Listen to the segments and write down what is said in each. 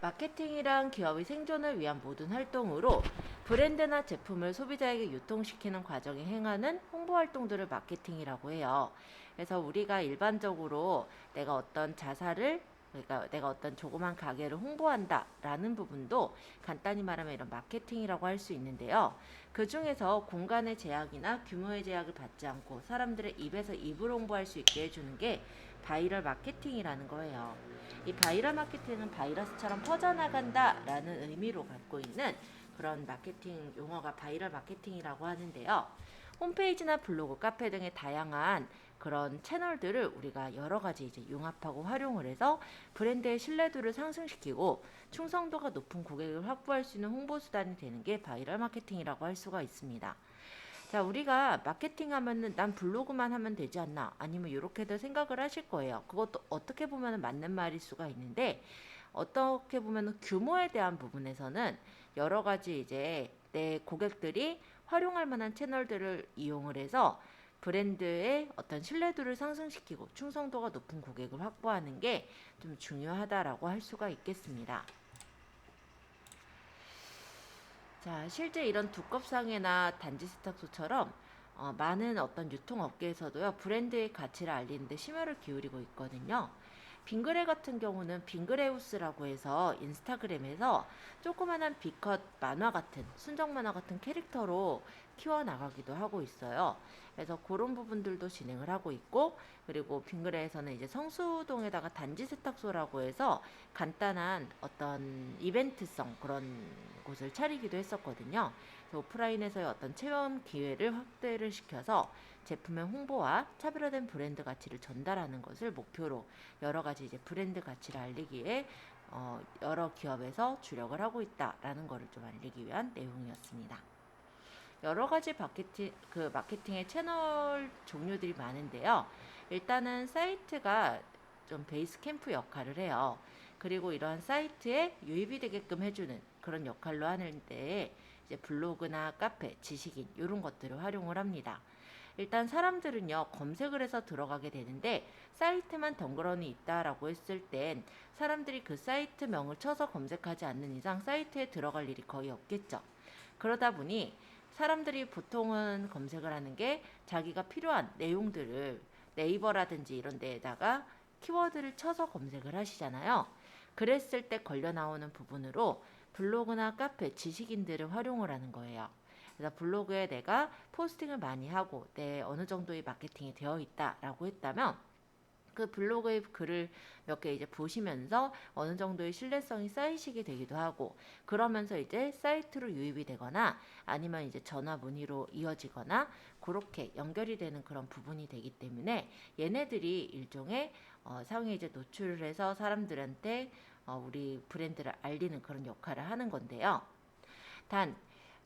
마케팅이란 기업의 생존을 위한 모든 활동으로 브랜드나 제품을 소비자에게 유통시키는 과정에 행하는 홍보 활동들을 마케팅이라고 해요. 그래서 우리가 일반적으로 내가 어떤 자사를 그러니까 내가 어떤 조그만 가게를 홍보한다라는 부분도 간단히 말하면 이런 마케팅이라고 할 수 있는데요. 그 중에서 공간의 제약이나 규모의 제약을 받지 않고 사람들의 입에서 입으로 홍보할 수 있게 해주는 게 바이럴 마케팅이라는 거예요. 이 바이럴 마케팅은 바이러스처럼 퍼져나간다라는 의미로 갖고 있는 그런 마케팅 용어가 바이럴 마케팅이라고 하는데요. 홈페이지나 블로그, 카페 등의 다양한 그런 채널들을 우리가 여러 가지 이제 융합하고 활용을 해서 브랜드의 신뢰도를 상승시키고 충성도가 높은 고객을 확보할 수 있는 홍보 수단이 되는 게 바이럴 마케팅이라고 할 수가 있습니다. 자, 우리가 마케팅 하면은 난 블로그만 하면 되지 않나? 아니면 이렇게도 생각을 하실 거예요. 그것도 어떻게 보면 맞는 말일 수가 있는데, 어떻게 보면 규모에 대한 부분에서는 여러 가지 이제 내 고객들이 활용할 만한 채널들을 이용을 해서 브랜드의 어떤 신뢰도를 상승시키고 충성도가 높은 고객을 확보하는 게 좀 중요하다라고 할 수가 있겠습니다. 자, 실제 이런 두껍상해나 단지 세탁소처럼 많은 어떤 유통업계에서도요, 브랜드의 가치를 알리는데 심혈을 기울이고 있거든요. 빙그레 같은 경우는 빙그레우스라고 해서 인스타그램에서 조그만한 비컷 만화 같은, 순정 만화 같은 캐릭터로 키워나가기도 하고 있어요. 그래서 그런 부분들도 진행을 하고 있고, 그리고 빙그레에서는 이제 성수동에다가 단지 세탁소라고 해서 간단한 어떤 이벤트성 그런 곳을 차리기도 했었거든요. 그래서 오프라인에서의 어떤 체험 기회를 확대를 시켜서 제품의 홍보와 차별화된 브랜드 가치를 전달하는 것을 목표로 여러 가지 이제 브랜드 가치를 알리기에 여러 기업에서 주력을 하고 있다라는 것을 좀 알리기 위한 내용이었습니다. 여러 가지 마케팅의 채널 종류들이 많은데요. 일단은 사이트가 좀 베이스 캠프 역할을 해요. 그리고 이러한 사이트에 유입이 되게끔 해주는 그런 역할로 하는데 이제 블로그나 카페, 지식인 이런 것들을 활용을 합니다. 일단 사람들은요 검색을 해서 들어가게 되는데 사이트만 덩그러니 있다라고 했을 땐 사람들이 그 사이트명을 쳐서 검색하지 않는 이상 사이트에 들어갈 일이 거의 없겠죠. 그러다 보니 사람들이 보통은 검색을 하는 게 자기가 필요한 내용들을 네이버라든지 이런 데에다가 키워드를 쳐서 검색을 하시잖아요. 그랬을 때 걸려 나오는 부분으로 블로그나 카페, 지식인들을 활용을 하는 거예요. 그래서 블로그에 내가 포스팅을 많이 하고 내 어느 정도의 마케팅이 되어 있다라고 했다면 그 블로그의 글을 몇 개 이제 보시면서 어느 정도의 신뢰성이 쌓이시게 되기도 하고 그러면서 이제 사이트로 유입이 되거나 아니면 이제 전화 문의로 이어지거나 그렇게 연결이 되는 그런 부분이 되기 때문에 얘네들이 일종의 상위 이제 노출을 해서 사람들한테 우리 브랜드를 알리는 그런 역할을 하는 건데요. 단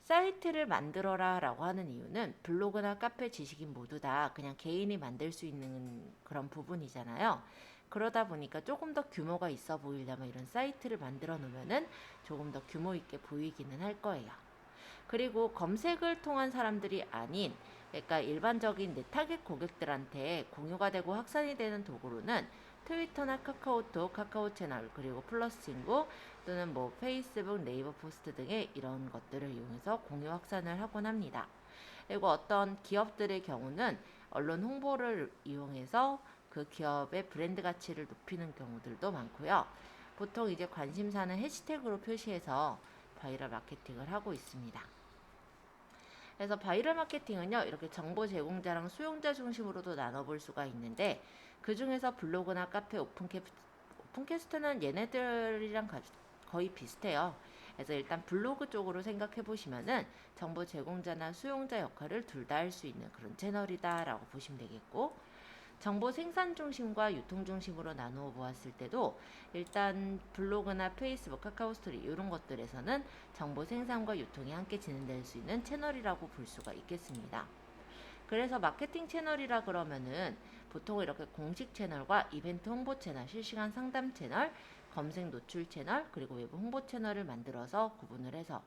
사이트를 만들어라 라고 하는 이유는 블로그나 카페 지식인 모두 다 그냥 개인이 만들 수 있는 그런 부분이잖아요. 그러다 보니까 조금 더 규모가 있어 보이려면 이런 사이트를 만들어 놓으면은 조금 더 규모 있게 보이기는 할 거예요. 그리고 검색을 통한 사람들이 아닌 그러니까 일반적인 내 타겟 고객들한테 공유가 되고 확산이 되는 도구로는 트위터나 카카오톡, 카카오 채널, 그리고 플러스 친구 또는 뭐 페이스북, 네이버 포스트 등의 이런 것들을 이용해서 공유 확산을 하곤 합니다. 그리고 어떤 기업들의 경우는 언론 홍보를 이용해서 그 기업의 브랜드 가치를 높이는 경우들도 많고요. 보통 이제 관심사는 해시태그로 표시해서 바이럴 마케팅을 하고 있습니다. 그래서 바이럴 마케팅은요, 이렇게 정보 제공자랑 수용자 중심으로도 나눠볼 수가 있는데, 그 중에서 블로그나 카페, 오픈캐스트는 얘네들이랑 거의 비슷해요. 그래서 일단 블로그 쪽으로 생각해 보시면은 정보 제공자나 수용자 역할을 둘 다 할 수 있는 그런 채널이다라고 보시면 되겠고, 정보 생산 중심과 유통 중심으로 나누어 보았을 때도 일단 블로그나 페이스북, 카카오 스토리 이런 것들에서는 정보 생산과 유통이 함께 진행될 수 있는 채널이라고 볼 수가 있겠습니다. 그래서 마케팅 채널이라 그러면은 보통 이렇게 공식 채널과 이벤트 홍보 채널, 실시간 상담 채널, 검색 노출 채널, 그리고 외부 홍보 채널을 만들어서 구분을 해서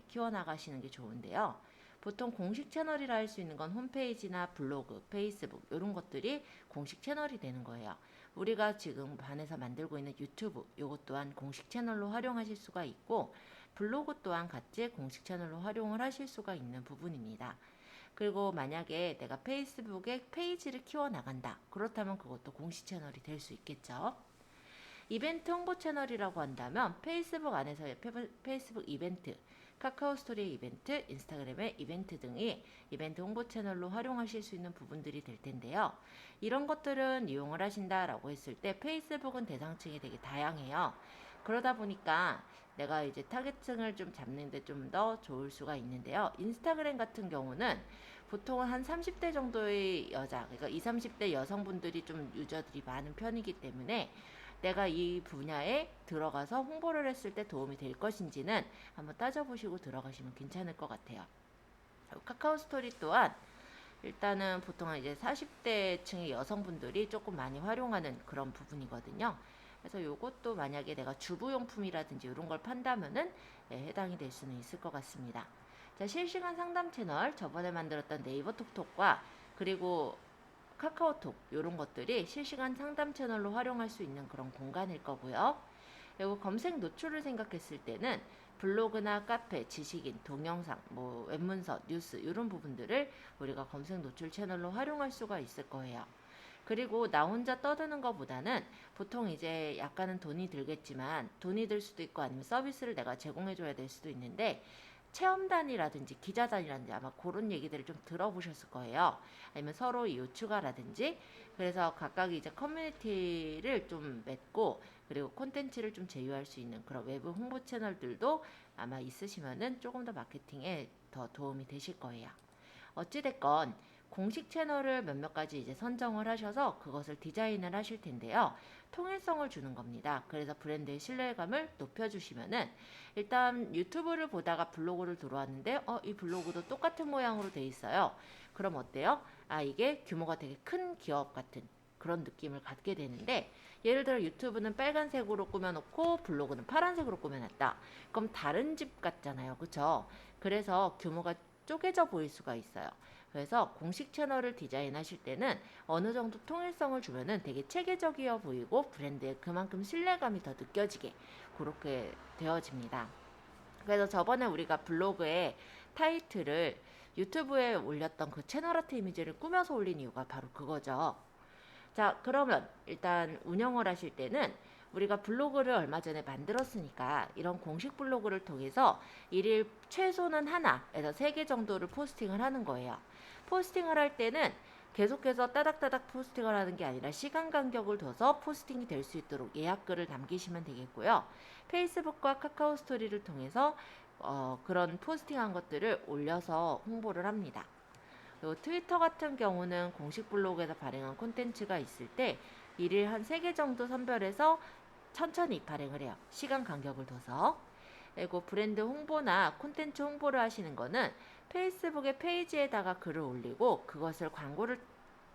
키워나가시는 게 좋은데요. 보통 공식 채널이라 할 수 있는 건 홈페이지나 블로그, 페이스북 이런 것들이 공식 채널이 되는 거예요. 우리가 지금 반에서 만들고 있는 유튜브 요것 또한 공식 채널로 활용하실 수가 있고, 블로그 또한 같이 공식 채널로 활용을 하실 수가 있는 부분입니다. 그리고 만약에 내가 페이스북에 페이지를 키워나간다, 그렇다면 그것도 공식 채널이 될 수 있겠죠. 이벤트 홍보 채널이라고 한다면 페이스북 안에서의 페이스북 이벤트, 카카오 스토리의 이벤트, 인스타그램의 이벤트 등이 이벤트 홍보 채널로 활용하실 수 있는 부분들이 될 텐데요. 이런 것들은 이용을 하신다라고 했을 때 페이스북은 대상층이 되게 다양해요. 그러다 보니까 내가 이제 타겟층을 좀 잡는데 좀 더 좋을 수가 있는데요. 인스타그램 같은 경우는 보통은 한 30대 정도의 여자, 그러니까 20, 30대 여성분들이 좀 유저들이 많은 편이기 때문에 내가 이 분야에 들어가서 홍보를 했을 때 도움이 될 것인지는 한번 따져보시고 들어가시면 괜찮을 것 같아요. 카카오 스토리 또한 일단은 보통 이제 40대층의 여성분들이 조금 많이 활용하는 그런 부분이거든요. 그래서 이것도 만약에 내가 주부용품이라든지 이런 걸 판다면은 해당이 될 수는 있을 것 같습니다. 자, 실시간 상담 채널 저번에 만들었던 네이버 톡톡과 그리고 카카오톡 이런 것들이 실시간 상담 채널로 활용할 수 있는 그런 공간일 거고요. 그리고 검색 노출을 생각했을 때는 블로그나 카페, 지식인, 동영상, 뭐 웹문서, 뉴스 이런 부분들을 우리가 검색 노출 채널로 활용할 수가 있을 거예요. 그리고 나 혼자 떠드는 것보다는 보통 이제 약간은 돈이 들겠지만 돈이 들 수도 있고 아니면 서비스를 내가 제공해 줘야 될 수도 있는데 체험단이라든지 기자단이라든지 아마 그런 얘기들을 좀 들어보셨을 거예요. 아니면 서로 이웃 추가라든지 그래서 각각 이제 커뮤니티를 좀 맺고 그리고 콘텐츠를 좀 제휴할 수 있는 그런 외부 홍보 채널들도 아마 있으시면은 조금 더 마케팅에 더 도움이 되실 거예요. 어찌됐건 공식 채널을 몇몇 가지 이제 선정을 하셔서 그것을 디자인을 하실 텐데요. 통일성을 주는 겁니다. 그래서 브랜드의 신뢰감을 높여주시면은 일단 유튜브를 보다가 블로그를 들어왔는데 이 블로그도 똑같은 모양으로 돼 있어요. 그럼 어때요? 이게 규모가 되게 큰 기업 같은 그런 느낌을 갖게 되는데 예를 들어 유튜브는 빨간색으로 꾸며놓고 블로그는 파란색으로 꾸며놨다. 그럼 다른 집 같잖아요. 그쵸? 그래서 규모가 쪼개져 보일 수가 있어요. 그래서 공식 채널을 디자인하실 때는 어느 정도 통일성을 주면은 되게 체계적이어 보이고 브랜드에 그만큼 신뢰감이 더 느껴지게 그렇게 되어집니다. 그래서 저번에 우리가 블로그에 타이틀을 유튜브에 올렸던 그 채널 아트 이미지를 꾸며서 올린 이유가 바로 그거죠. 자, 그러면 일단 운영을 하실 때는 우리가 블로그를 얼마 전에 만들었으니까 이런 공식 블로그를 통해서 일일 최소는 하나에서 3개 정도를 포스팅을 하는 거예요. 포스팅을 할 때는 계속해서 따닥따닥 포스팅을 하는 게 아니라 시간 간격을 둬서 포스팅이 될 수 있도록 예약글을 남기시면 되겠고요. 페이스북과 카카오 스토리를 통해서 그런 포스팅한 것들을 올려서 홍보를 합니다. 그리고 트위터 같은 경우는 공식 블로그에서 발행한 콘텐츠가 있을 때 일일 한 3개 정도 선별해서 천천히 발행을 해요. 시간 간격을 둬서. 그리고 브랜드 홍보나 콘텐츠 홍보를 하시는 거는 페이스북의 페이지에다가 글을 올리고 그것을 광고를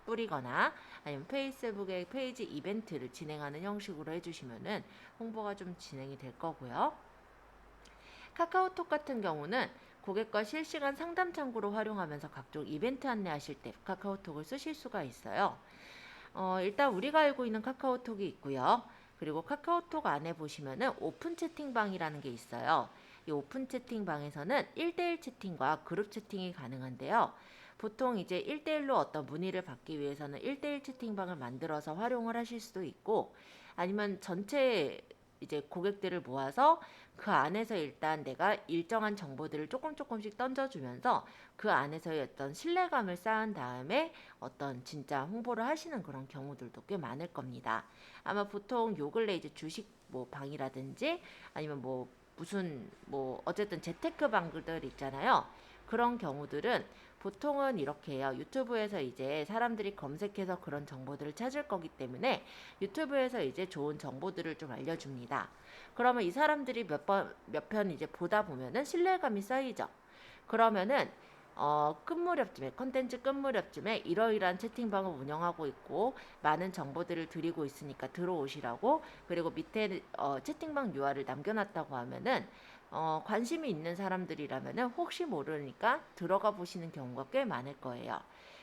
뿌리거나 아니면 페이스북의 페이지 이벤트를 진행하는 형식으로 해주시면은 홍보가 좀 진행이 될 거고요. 카카오톡 같은 경우는 고객과 실시간 상담 창구로 활용하면서 각종 이벤트 안내하실 때 카카오톡을 쓰실 수가 있어요. 일단 우리가 알고 있는 카카오톡이 있고요. 그리고 카카오톡 안에 보시면은 오픈 채팅방이라는 게 있어요. 이 오픈 채팅방에서는 1대1 채팅과 그룹 채팅이 가능한데요. 보통 이제 1대1로 어떤 문의를 받기 위해서는 1대1 채팅방을 만들어서 활용을 하실 수도 있고 아니면 전체 이제 고객들을 모아서 그 안에서 일단 내가 일정한 정보들을 조금씩 던져주면서 그 안에서의 어떤 신뢰감을 쌓은 다음에 어떤 진짜 홍보를 하시는 그런 경우들도 꽤 많을 겁니다. 아마 보통 요 근래 이제 주식 뭐 방이라든지 아니면 뭐 무슨 뭐 어쨌든 재테크 방들 있잖아요. 그런 경우들은 보통은 이렇게 해요. 유튜브에서 이제 사람들이 검색해서 그런 정보들을 찾을 거기 때문에 유튜브에서 이제 좋은 정보들을 좀 알려줍니다. 그러면 이 사람들이 몇 편 이제 보다 보면은 신뢰감이 쌓이죠. 그러면은 끝 무렵쯤에 컨텐츠 끝 무렵쯤에 이러이러한 채팅방을 운영하고 있고 많은 정보들을 드리고 있으니까 들어오시라고 그리고 밑에 채팅방 UR을 남겨놨다고 하면은 관심이 있는 사람들이라면은 혹시 모르니까 들어가 보시는 경우가 꽤 많을 거예요.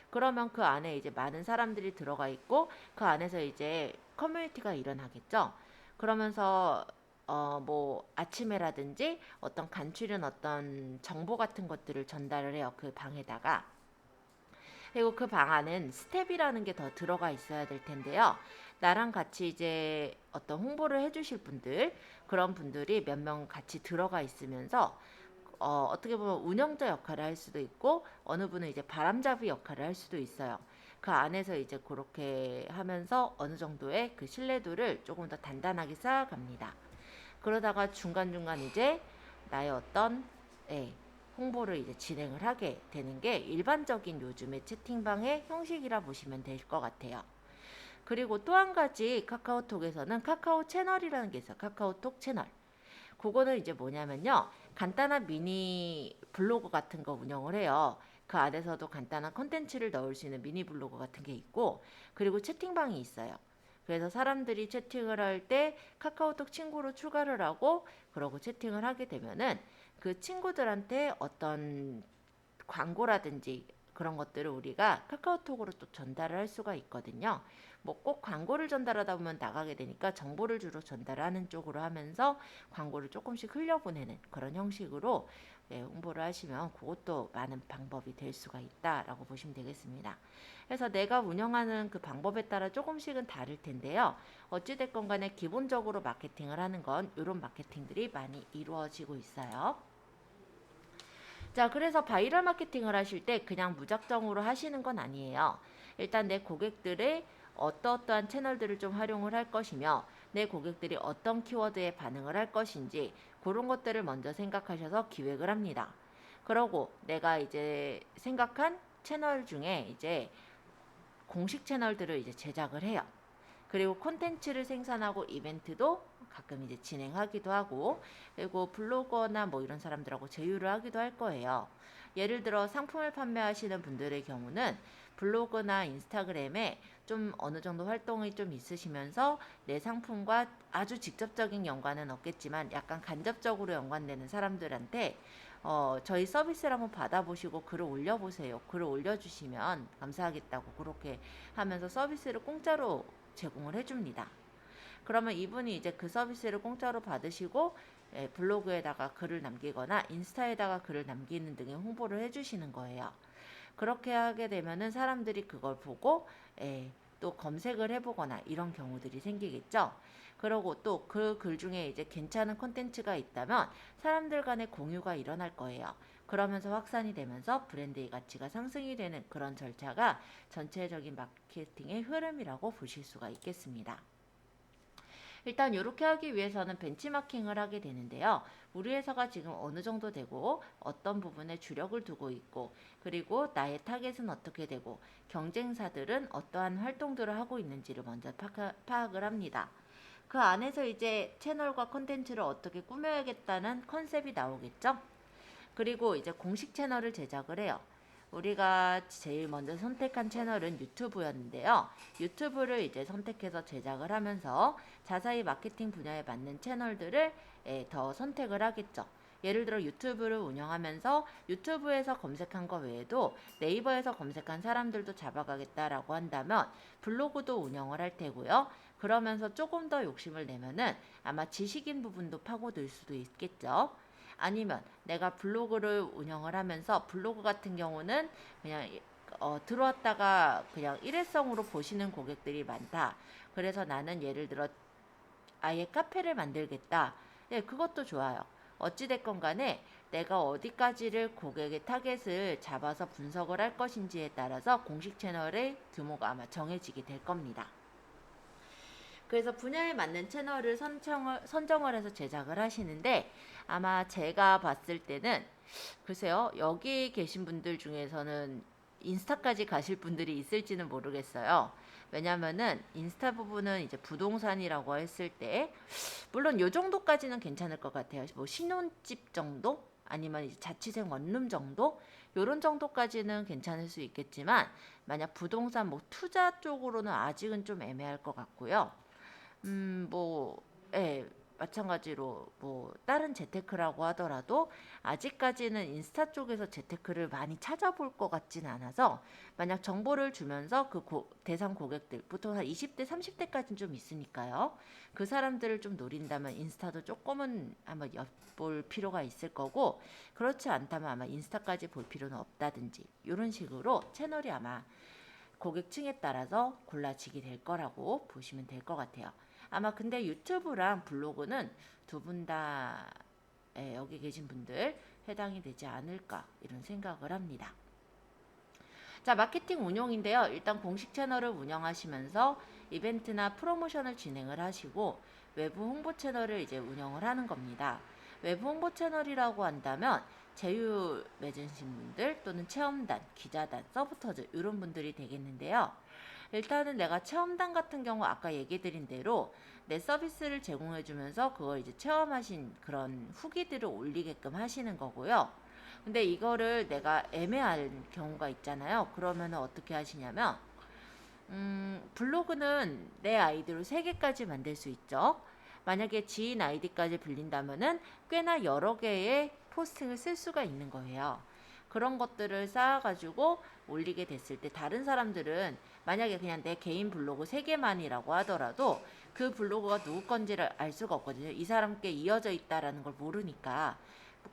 그러면 그 안에 이제 많은 사람들이 들어가 있고 그 안에서 이제 커뮤니티가 일어나겠죠. 그러면서 뭐 아침에라든지 어떤 간추린 어떤 정보 같은 것들을 전달을 해요. 그 방에다가. 그리고 그 방 안은 스텝이라는 게 더 들어가 있어야 될 텐데요. 나랑 같이 이제 어떤 홍보를 해주실 분들, 그런 분들이 몇 명 같이 들어가 있으면서 어떻게 보면 운영자 역할을 할 수도 있고 어느 분은 이제 바람잡이 역할을 할 수도 있어요. 그 안에서 이제 그렇게 하면서 어느 정도의 그 신뢰도를 조금 더 단단하게 쌓아갑니다. 그러다가 중간중간 이제 나의 어떤 예, 홍보를 이제 진행을 하게 되는 게 일반적인 요즘의 채팅방의 형식이라 보시면 될 것 같아요. 그리고 또 한 가지 카카오톡에서는 카카오 채널이라는 게 있어요. 카카오톡 채널. 그거는 이제 뭐냐면요. 간단한 미니 블로그 같은 거 운영을 해요. 그 안에서도 간단한 컨텐츠를 넣을 수 있는 미니 블로그 같은 게 있고, 그리고 채팅방이 있어요. 그래서 사람들이 채팅을 할 때 카카오톡 친구로 추가를 하고, 그러고 채팅을 하게 되면은 그 친구들한테 어떤 광고라든지 그런 것들을 우리가 카카오톡으로 또 전달을 할 수가 있거든요. 뭐 꼭 광고를 전달하다 보면 나가게 되니까 정보를 주로 전달하는 쪽으로 하면서 광고를 조금씩 흘려보내는 그런 형식으로 홍보를 하시면 그것도 많은 방법이 될 수가 있다라고 보시면 되겠습니다. 그래서 내가 운영하는 그 방법에 따라 조금씩은 다를 텐데요. 어찌됐건 간에 기본적으로 마케팅을 하는 건 이런 마케팅들이 많이 이루어지고 있어요. 자, 그래서 바이럴 마케팅을 하실 때 그냥 무작정으로 하시는 건 아니에요. 일단 내 고객들의 어떠한 채널들을 좀 활용을 할 것이며 내 고객들이 어떤 키워드에 반응을 할 것인지 그런 것들을 먼저 생각하셔서 기획을 합니다. 그러고 내가 이제 생각한 채널 중에 이제 공식 채널들을 이제 제작을 해요. 그리고 콘텐츠를 생산하고 이벤트도 가끔 이제 진행하기도 하고, 그리고 블로거나 뭐 이런 사람들하고 제휴를 하기도 할 거예요. 예를 들어 상품을 판매하시는 분들의 경우는 블로그나 인스타그램에 좀 어느 정도 활동이 좀 있으시면서 내 상품과 아주 직접적인 연관은 없겠지만 약간 간접적으로 연관되는 사람들한테 저희 서비스를 한번 받아보시고 글을 올려보세요. 글을 올려주시면 감사하겠다고 그렇게 하면서 서비스를 공짜로 제공을 해줍니다. 그러면 이분이 이제 그 서비스를 공짜로 받으시고 블로그에다가 글을 남기거나 인스타에다가 글을 남기는 등의 홍보를 해주시는 거예요. 그렇게 하게 되면은 사람들이 그걸 보고 또 검색을 해보거나 이런 경우들이 생기겠죠. 그리고 또 그 글 중에 이제 괜찮은 콘텐츠가 있다면 사람들 간의 공유가 일어날 거예요. 그러면서 확산이 되면서 브랜드의 가치가 상승이 되는 그런 절차가 전체적인 마케팅의 흐름이라고 보실 수가 있겠습니다. 일단 이렇게 하기 위해서는 벤치마킹을 하게 되는데요. 우리 회사가 지금 어느 정도 되고 어떤 부분에 주력을 두고 있고 그리고 나의 타겟은 어떻게 되고 경쟁사들은 어떠한 활동들을 하고 있는지를 먼저 파악을 합니다. 그 안에서 이제 채널과 콘텐츠를 어떻게 꾸며야겠다는 컨셉이 나오겠죠. 그리고 이제 공식 채널을 제작을 해요. 우리가 제일 먼저 선택한 채널은 유튜브였는데요. 유튜브를 이제 선택해서 제작을 하면서 자사히 마케팅 분야에 맞는 채널들을 더 선택을 하겠죠. 예를 들어 유튜브를 운영하면서 유튜브에서 검색한 거 외에도 네이버에서 검색한 사람들도 잡아가겠다라고 한다면 블로그도 운영을 할 테고요. 그러면서 조금 더 욕심을 내면은 아마 지식인 부분도 파고들 수도 있겠죠. 아니면 내가 블로그를 운영을 하면서 블로그 같은 경우는 그냥 들어왔다가 그냥 일회성으로 보시는 고객들이 많다. 그래서 나는 예를 들어 아예 카페를 만들겠다. 네, 그것도 좋아요. 어찌됐건 간에 내가 어디까지를 고객의 타겟을 잡아서 분석을 할 것인지에 따라서 공식 채널의 규모가 아마 정해지게 될 겁니다. 그래서 분야에 맞는 채널을 선정을 해서 제작을 하시는데 아마 제가 봤을 때는 글쎄요, 여기 계신 분들 중에서는 인스타까지 가실 분들이 있을지는 모르겠어요. 왜냐면은 인스타 부분은 이제 부동산이라고 했을 때 물론 요 정도까지는 괜찮을 것 같아요. 뭐 신혼집 정도? 아니면 이제 자취생 원룸 정도? 요런 정도까지는 괜찮을 수 있겠지만 만약 부동산 뭐 투자 쪽으로는 아직은 좀 애매할 것 같고요. 뭐, 예, 마찬가지로 뭐 다른 재테크라고 하더라도 아직까지는 인스타 쪽에서 재테크를 많이 찾아볼 것 같진 않아서, 만약 정보를 주면서 그 대상 고객들 보통 한 20대 30대까지는 좀 있으니까요, 그 사람들을 좀 노린다면 인스타도 조금은 아마 엿볼 필요가 있을 거고, 그렇지 않다면 아마 인스타까지 볼 필요는 없다든지 이런 식으로 채널이 아마 고객층에 따라서 골라지게 될 거라고 보시면 될 것 같아요. 아마 근데 유튜브랑 블로그는 두 분 다 여기 계신 분들 해당이 되지 않을까 이런 생각을 합니다. 자, 마케팅 운용인데요. 일단 공식 채널을 운영하시면서 이벤트나 프로모션을 진행을 하시고 외부 홍보 채널을 이제 운영을 하는 겁니다. 외부 홍보 채널이라고 한다면 제휴 맺으신 분들 또는 체험단, 기자단, 서브터즈 이런 분들이 되겠는데요. 일단은 내가 체험단 같은 경우 아까 얘기 드린 대로 내 서비스를 제공해 주면서 그걸 이제 체험하신 그런 후기들을 올리게끔 하시는 거고요. 근데 이거를 내가 애매한 경우가 있잖아요. 그러면 어떻게 하시냐면 블로그는 내 아이디로 3개까지 만들 수 있죠. 만약에 지인 아이디까지 빌린다면은 꽤나 여러 개의 포스팅을 쓸 수가 있는 거예요. 그런 것들을 쌓아가지고 올리게 됐을 때 다른 사람들은 만약에 그냥 내 개인 블로그 3개만이라고 하더라도 그 블로그가 누구 건지를 알 수가 없거든요. 이 사람께 이어져 있다라는 걸 모르니까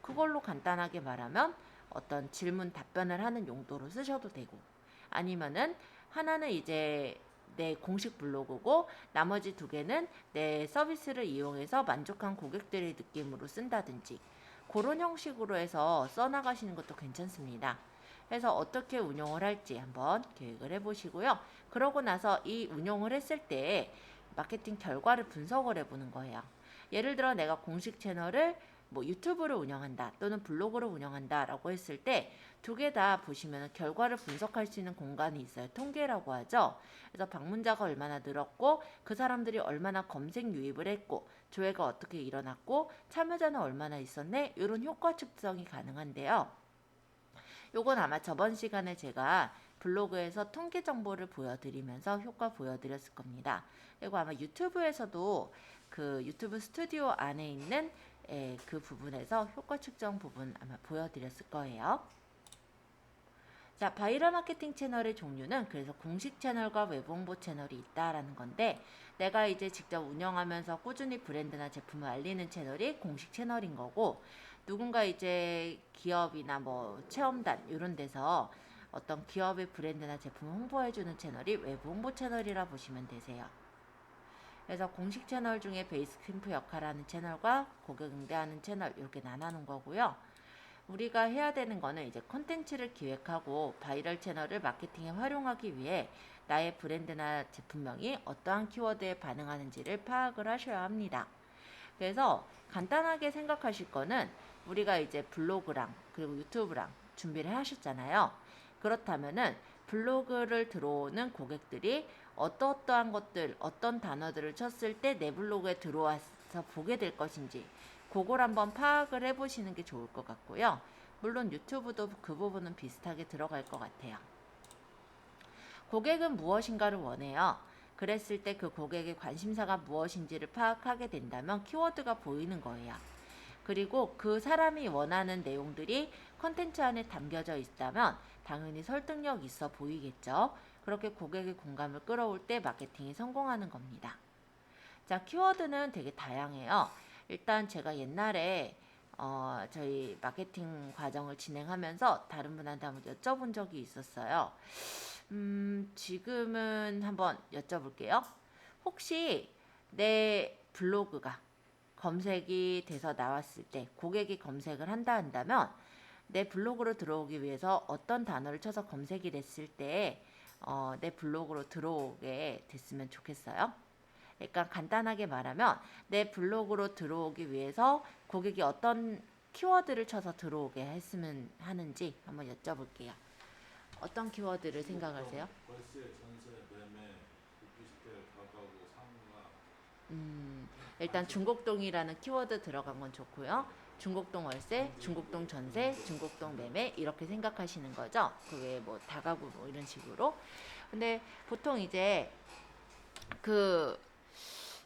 그걸로 간단하게 말하면 어떤 질문 답변을 하는 용도로 쓰셔도 되고, 아니면은 하나는 이제 내 공식 블로그고 나머지 2개는 내 서비스를 이용해서 만족한 고객들의 느낌으로 쓴다든지 그런 형식으로 해서 써나가시는 것도 괜찮습니다. 그래서 어떻게 운영을 할지 한번 계획을 해보시고요. 그러고 나서 이 운영을 했을 때 마케팅 결과를 분석을 해보는 거예요. 예를 들어 내가 공식 채널을 뭐 유튜브를 운영한다 또는 블로그를 운영한다 라고 했을 때 2개 다 보시면 결과를 분석할 수 있는 공간이 있어요. 통계라고 하죠. 그래서 방문자가 얼마나 늘었고 그 사람들이 얼마나 검색 유입을 했고 조회가 어떻게 일어났고 참여자는 얼마나 있었네, 이런 효과 측정이 가능한데요. 요건 아마 저번 시간에 제가 블로그에서 통계 정보를 보여드리면서 효과 보여드렸을 겁니다. 그리고 아마 유튜브에서도 그 유튜브 스튜디오 안에 있는 그 부분에서 효과 측정 부분 아마 보여드렸을 거예요. 자, 바이럴 마케팅 채널의 종류는 그래서 공식 채널과 외부 홍보 채널이 있다라는 건데, 내가 이제 직접 운영하면서 꾸준히 브랜드나 제품을 알리는 채널이 공식 채널인 거고, 누군가 이제 기업이나 뭐 체험단 이런 데서 어떤 기업의 브랜드나 제품을 홍보해주는 채널이 외부 홍보 채널이라 보시면 되세요. 그래서 공식 채널 중에 베이스 캠프 역할하는 채널과 고객 응대하는 채널 이렇게 나누는 거고요. 우리가 해야 되는 거는 이제 콘텐츠를 기획하고 바이럴 채널을 마케팅에 활용하기 위해 나의 브랜드나 제품명이 어떠한 키워드에 반응하는지를 파악을 하셔야 합니다. 그래서 간단하게 생각하실 거는 우리가 이제 블로그랑 그리고 유튜브랑 준비를 하셨잖아요. 그렇다면은 블로그를 들어오는 고객들이 어떠한 것들, 어떤 단어들을 쳤을 때 내 블로그에 들어와서 보게 될 것인지 그걸 한번 파악을 해보시는 게 좋을 것 같고요. 물론 유튜브도 그 부분은 비슷하게 들어갈 것 같아요. 고객은 무엇인가를 원해요. 그랬을 때 그 고객의 관심사가 무엇인지를 파악하게 된다면 키워드가 보이는 거예요. 그리고 그 사람이 원하는 내용들이 컨텐츠 안에 담겨져 있다면 당연히 설득력 있어 보이겠죠. 그렇게 고객의 공감을 끌어올 때 마케팅이 성공하는 겁니다. 자, 키워드는 되게 다양해요. 일단 제가 옛날에 저희 마케팅 과정을 진행하면서 다른 분한테 한번 여쭤본 적이 있었어요. 지금은 한번 여쭤볼게요. 혹시 내 블로그가 검색이 돼서 나왔을 때 고객이 검색을 한다면 내 블로그로 들어오기 위해서 어떤 단어를 쳐서 검색이 됐을 때 내 블로그로 들어오게 됐으면 좋겠어요? 그러니까 간단하게 말하면 내 블로그로 들어오기 위해서 고객이 어떤 키워드를 쳐서 들어오게 했으면 하는지 한번 여쭤볼게요. 어떤 키워드를 생각하세요? 월세, 전세, 매매, 오피스텔, 다가구, 상가. 일단 중곡동이라는 키워드 들어간 건 좋고요. 중곡동 월세, 중곡동 전세, 중곡동 매매 이렇게 생각하시는 거죠. 그 외에 뭐 다가구 뭐 이런 식으로. 근데 보통 이제 그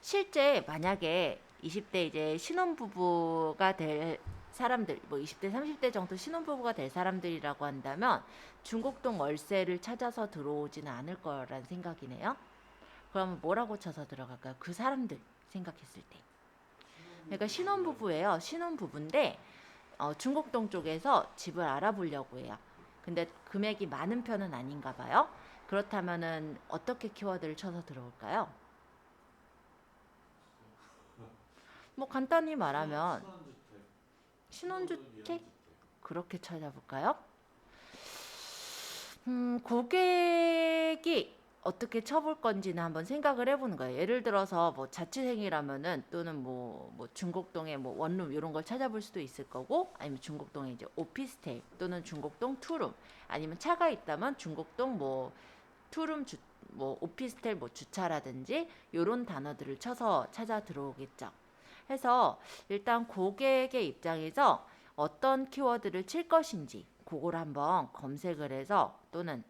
실제 만약에 20대 이제 신혼부부가 될 사람들, 뭐 20대, 30대 정도 신혼부부가 될 사람들이라고 한다면 중곡동 월세를 찾아서 들어오지는 않을 거란 생각이네요. 그러면 뭐라고 쳐서 들어갈까요? 그 사람들 생각했을 때. 그러니까 신혼부부예요. 신혼부부인데 중곡동 쪽에서 집을 알아보려고 해요. 근데 금액이 많은 편은 아닌가 봐요. 그렇다면은 어떻게 키워드를 쳐서 들어올까요? 뭐 간단히 말하면 신혼주택 그렇게 찾아볼까요? 고객이 어떻게 쳐볼 건지는 한번 생각을 해보는 거예요. 예를 들어서 뭐 자취생이라면은 또는 뭐 중곡동에 뭐 원룸 이런 걸 찾아볼 수도 있을 거고, 아니면 중곡동에 이제 오피스텔 또는 중곡동 투룸, 아니면 차가 있다면 중곡동 뭐 투룸 뭐 오피스텔 뭐 주차라든지 요런 단어들을 쳐서 찾아 들어오겠죠. 해서 일단 고객의 입장에서 어떤 키워드를 칠 것인지 그걸 한번 검색을 해서 또는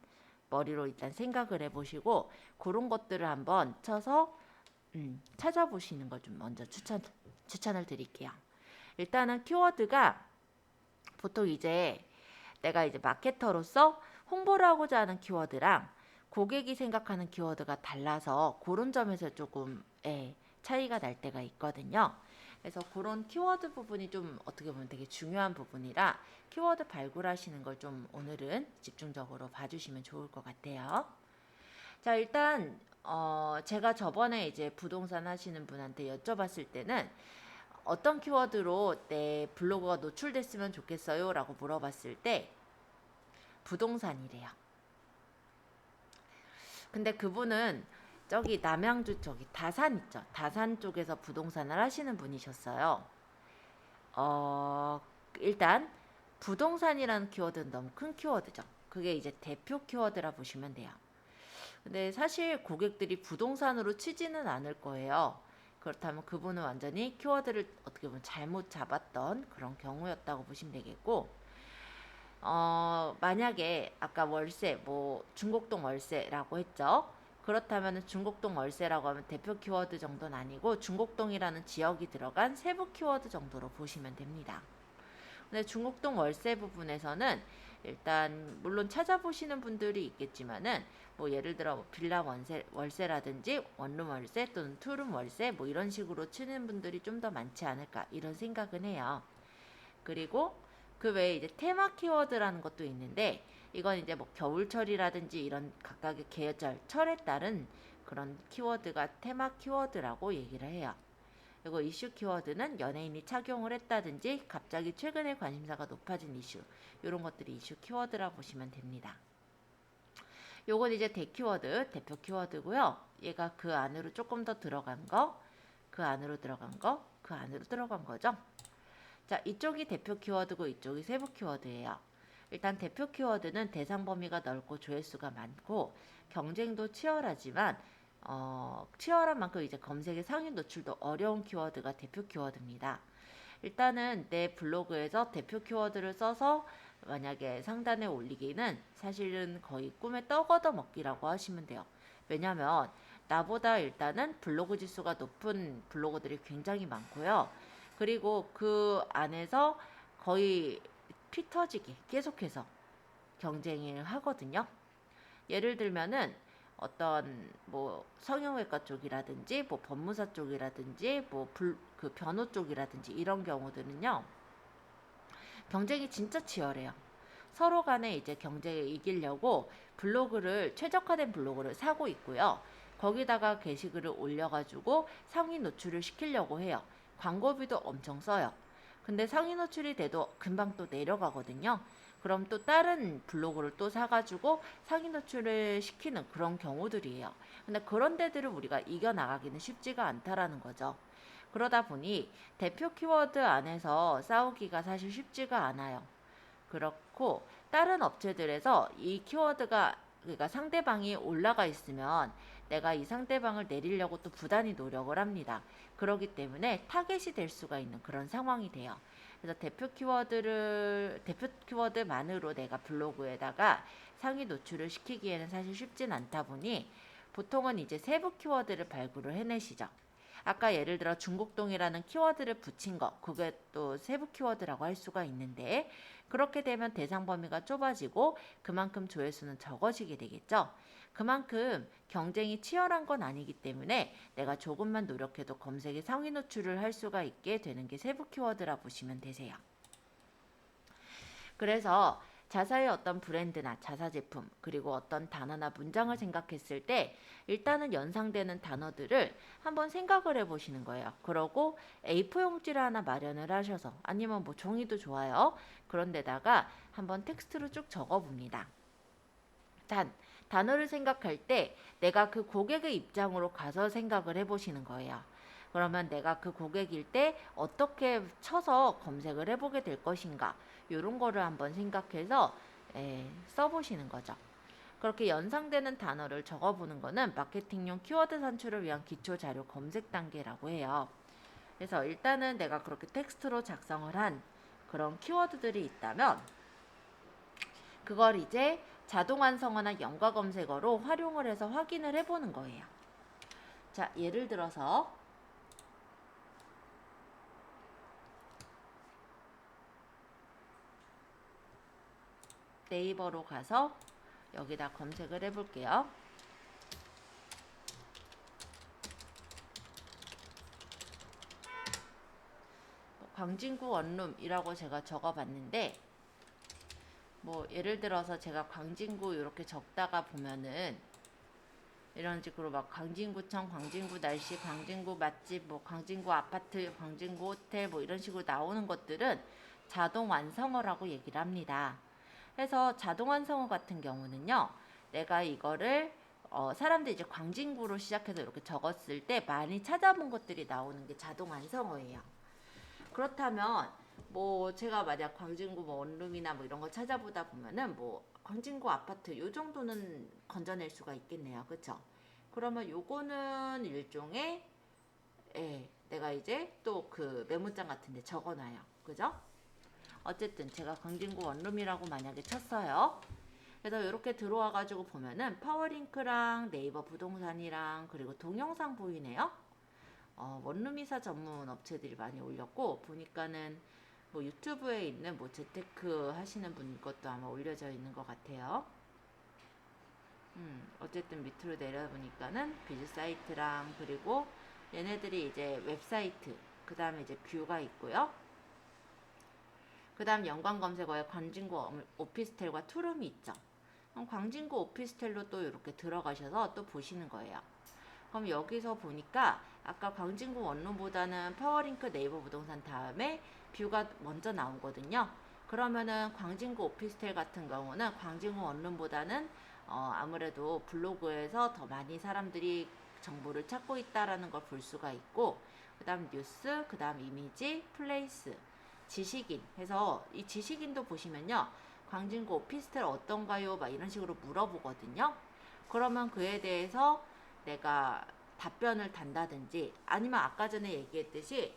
머리로 일단 생각을 해보시고 그런 것들을 한번 쳐서 찾아보시는 걸 좀 먼저 추천을 드릴게요. 일단은 키워드가 보통 이제 내가 이제 마케터로서 홍보를 하고자 하는 키워드랑 고객이 생각하는 키워드가 달라서 그런 점에서 조금 차이가 날 때가 있거든요. 그래서 그런 키워드 부분이 좀 어떻게 보면 되게 중요한 부분이라 키워드 발굴하시는 걸 좀 오늘은 집중적으로 봐주시면 좋을 것 같아요. 자, 일단 제가 저번에 이제 부동산 하시는 분한테 여쭤봤을 때는 어떤 키워드로 내 블로그가 노출됐으면 좋겠어요? 라고 물어봤을 때 부동산이래요. 근데 그분은 저기 남양주 저기 다산 있죠. 다산 쪽에서 부동산을 하시는 분이셨어요. 일단 부동산이라는 키워드는 너무 큰 키워드죠. 그게 이제 대표 키워드라 보시면 돼요. 근데 사실 고객들이 부동산으로 치지는 않을 거예요. 그렇다면 그분은 완전히 키워드를 어떻게 보면 잘못 잡았던 그런 경우였다고 보시면 되겠고, 만약에 아까 월세, 뭐 중곡동 월세라고 했죠. 그렇다면 중곡동 월세라고 하면 대표 키워드 정도는 아니고 중곡동이라는 지역이 들어간 세부 키워드 정도로 보시면 됩니다. 근데 중곡동 월세 부분에서는 일단 물론 찾아보시는 분들이 있겠지만은 뭐 예를 들어 뭐 빌라 월세라든지 원룸 월세 또는 투룸 월세 뭐 이런 식으로 치는 분들이 좀 더 많지 않을까 이런 생각은 해요. 그리고 그 외에 이제 테마 키워드라는 것도 있는데 이건 이제 뭐 겨울철이라든지 이런 각각의 계절, 철에 따른 그런 키워드가 테마 키워드라고 얘기를 해요. 그리고 이슈 키워드는 연예인이 착용을 했다든지 갑자기 최근에 관심사가 높아진 이슈, 이런 것들이 이슈 키워드라고 보시면 됩니다. 요건 이제 대키워드, 대표 키워드고요. 얘가 그 안으로 조금 더 들어간 거, 그 안으로 들어간 거, 그 안으로 들어간 거죠. 자, 이쪽이 대표 키워드고 이쪽이 세부 키워드예요. 일단 대표 키워드는 대상 범위가 넓고 조회수가 많고 경쟁도 치열하지만 치열한 만큼 이제 검색의 상위 노출도 어려운 키워드가 대표 키워드입니다. 일단은 내 블로그에서 대표 키워드를 써서 만약에 상단에 올리기는 사실은 거의 꿈에 떡 얻어 먹기라고 하시면 돼요. 왜냐면 나보다 일단은 블로그 지수가 높은 블로거들이 굉장히 많고요. 그리고 그 안에서 거의 피 터지게 계속해서 경쟁을 하거든요. 예를 들면은 어떤 뭐 성형외과 쪽이라든지 뭐 법무사 쪽이라든지 뭐 그 변호 쪽이라든지 이런 경우들은요. 경쟁이 진짜 치열해요. 서로 간에 이제 경쟁에 이기려고 블로그를 최적화된 블로그를 사고 있고요. 거기다가 게시글을 올려가지고 상위 노출을 시키려고 해요. 광고비도 엄청 써요. 근데 상위 노출이 돼도 금방 또 내려가거든요. 그럼 또 다른 블로그를 또 사가지고 상위 노출을 시키는 그런 경우들이에요. 근데 그런 데들을 우리가 이겨나가기는 쉽지가 않다라는 거죠. 그러다 보니 대표 키워드 안에서 싸우기가 사실 쉽지가 않아요. 그렇고 다른 업체들에서 이 키워드가 그러니까 상대방이 올라가 있으면 내가 이 상대방을 내리려고 또 부단히 노력을 합니다. 그렇기 때문에 타겟이 될 수가 있는 그런 상황이 돼요. 그래서 대표 키워드만으로 내가 블로그에다가 상위 노출을 시키기에는 사실 쉽진 않다 보니 보통은 이제 세부 키워드를 발굴을 해내시죠. 아까 예를 들어 중국동이라는 키워드를 붙인 거, 그게 또 세부 키워드라고 할 수가 있는데, 그렇게 되면 대상 범위가 좁아지고 그만큼 조회수는 적어지게 되겠죠. 그만큼 경쟁이 치열한 건 아니기 때문에 내가 조금만 노력해도 검색에 상위 노출을 할 수가 있게 되는 게 세부 키워드라 보시면 되세요. 그래서 자사의 어떤 브랜드나 자사 제품 그리고 어떤 단어나 문장을 생각했을 때 일단은 연상되는 단어들을 한번 생각을 해보시는 거예요. 그러고 A4 용지를 하나 마련을 하셔서 아니면 뭐 종이도 좋아요. 그런 데다가 한번 텍스트로 쭉 적어봅니다. 단어를 생각할 때 내가 그 고객의 입장으로 가서 생각을 해보시는 거예요. 그러면 내가 그 고객일 때 어떻게 쳐서 검색을 해보게 될 것인가, 이런 거를 한번 생각해서 써보시는 거죠. 그렇게 연상되는 단어를 적어보는 거는 마케팅용 키워드 산출을 위한 기초 자료 검색 단계라고 해요. 그래서 일단은 내가 그렇게 텍스트로 작성을 한 그런 키워드들이 있다면 그걸 이제 자동 완성어나 연관 검색어로 활용을 해서 확인을 해보는 거예요. 자, 예를 들어서 네이버로 가서 여기다 검색을 해볼게요. 광진구 원룸이라고 제가 적어봤는데 뭐 예를 들어서 제가 광진구 이렇게 적다가 보면은 이런 식으로 막 광진구청, 광진구 날씨, 광진구 맛집, 뭐 광진구 아파트, 광진구 호텔 뭐 이런 식으로 나오는 것들은 자동 완성어라고 얘기를 합니다. 그래서 자동 완성어 같은 경우는요, 내가 이거를 사람들이 이제 광진구로 시작해서 이렇게 적었을 때 많이 찾아본 것들이 나오는 게 자동 완성어예요. 그렇다면 뭐 제가 만약 광진구 뭐 원룸이나 뭐 이런 거 찾아보다 보면은 뭐 광진구 아파트 요 정도는 건져낼 수가 있겠네요. 그쵸? 그러면 요거는 일종의 내가 이제 또 그 메모장 같은 데 적어놔요. 그죠? 어쨌든 제가 광진구 원룸이라고 만약에 쳤어요. 그래서 이렇게 들어와 가지고 보면은 파워링크랑 네이버 부동산이랑 그리고 동영상 보이네요. 원룸이사 전문 업체들이 많이 올렸고 보니까는 뭐 유튜브에 있는 뭐 재테크 하시는 분 것도 아마 올려져 있는 것 같아요. 어쨌든 밑으로 내려보니까는 비즈 사이트랑 그리고 얘네들이 이제 웹사이트, 그 다음에 이제 뷰가 있고요. 그 다음 연관 검색어에 광진구 오피스텔과 투룸이 있죠. 그럼 광진구 오피스텔로 또 이렇게 들어가셔서 또 보시는 거예요. 그럼 여기서 보니까 아까 광진구 원룸보다는 파워링크 네이버 부동산 다음에 뷰가 먼저 나오거든요. 그러면은 광진구 오피스텔 같은 경우는 광진구 원룸보다는 아무래도 블로그에서 더 많이 사람들이 정보를 찾고 있다라는 걸 볼 수가 있고, 그 다음 뉴스, 그 다음 이미지, 플레이스, 지식인 해서 이 지식인도 보시면요, 광진구 오피스텔 어떤가요? 막 이런 식으로 물어보거든요. 그러면 그에 대해서 내가 답변을 단다든지 아니면 아까 전에 얘기했듯이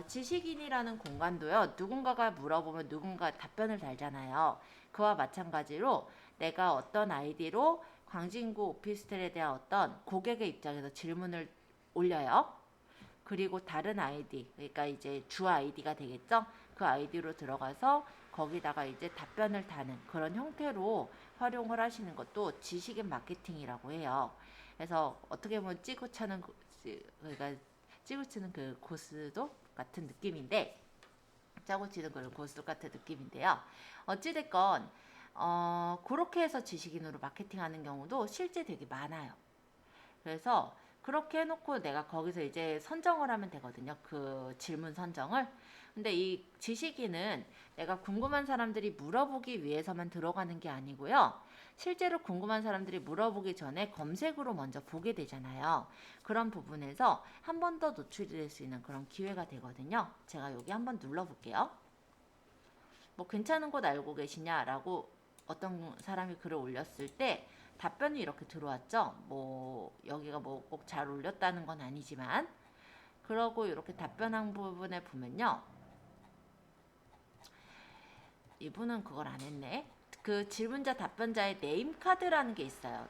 지식인이라는 공간도요, 누군가가 물어보면 누군가 답변을 달잖아요. 그와 마찬가지로 내가 어떤 아이디로 광진구 오피스텔에 대한 어떤 고객의 입장에서 질문을 올려요. 그리고 다른 아이디, 그러니까 이제 주 아이디가 되겠죠? 그 아이디로 들어가서 거기다가 이제 답변을 다는 그런 형태로 활용을 하시는 것도 지식인 마케팅이라고 해요. 그래서 어떻게 보면 그러니까 찌구치는 그 고스톱 같은 느낌인데, 짜고 치는 그런 고스톱 같은 느낌인데요. 어찌됐건 그렇게 해서 지식인으로 마케팅하는 경우도 실제 되게 많아요. 그래서 그렇게 해놓고 내가 거기서 이제 선정을 하면 되거든요. 그 질문 선정을. 근데 이 지식인은 내가 궁금한 사람들이 물어보기 위해서만 들어가는 게 아니고요. 실제로 궁금한 사람들이 물어보기 전에 검색으로 먼저 보게 되잖아요. 그런 부분에서 한 번 더 노출이 될 수 있는 그런 기회가 되거든요. 제가 여기 한번 눌러볼게요. 뭐 괜찮은 곳 알고 계시냐라고 어떤 사람이 글을 올렸을 때 답변이 이렇게 들어왔죠. 뭐 여기가 뭐 꼭 잘 올렸다는 건 아니지만, 그러고 이렇게 답변한 부분에 보면요, 이분은 그걸 안 했네. 그 질문자 답변자의 네임 카드라는 게 있어요.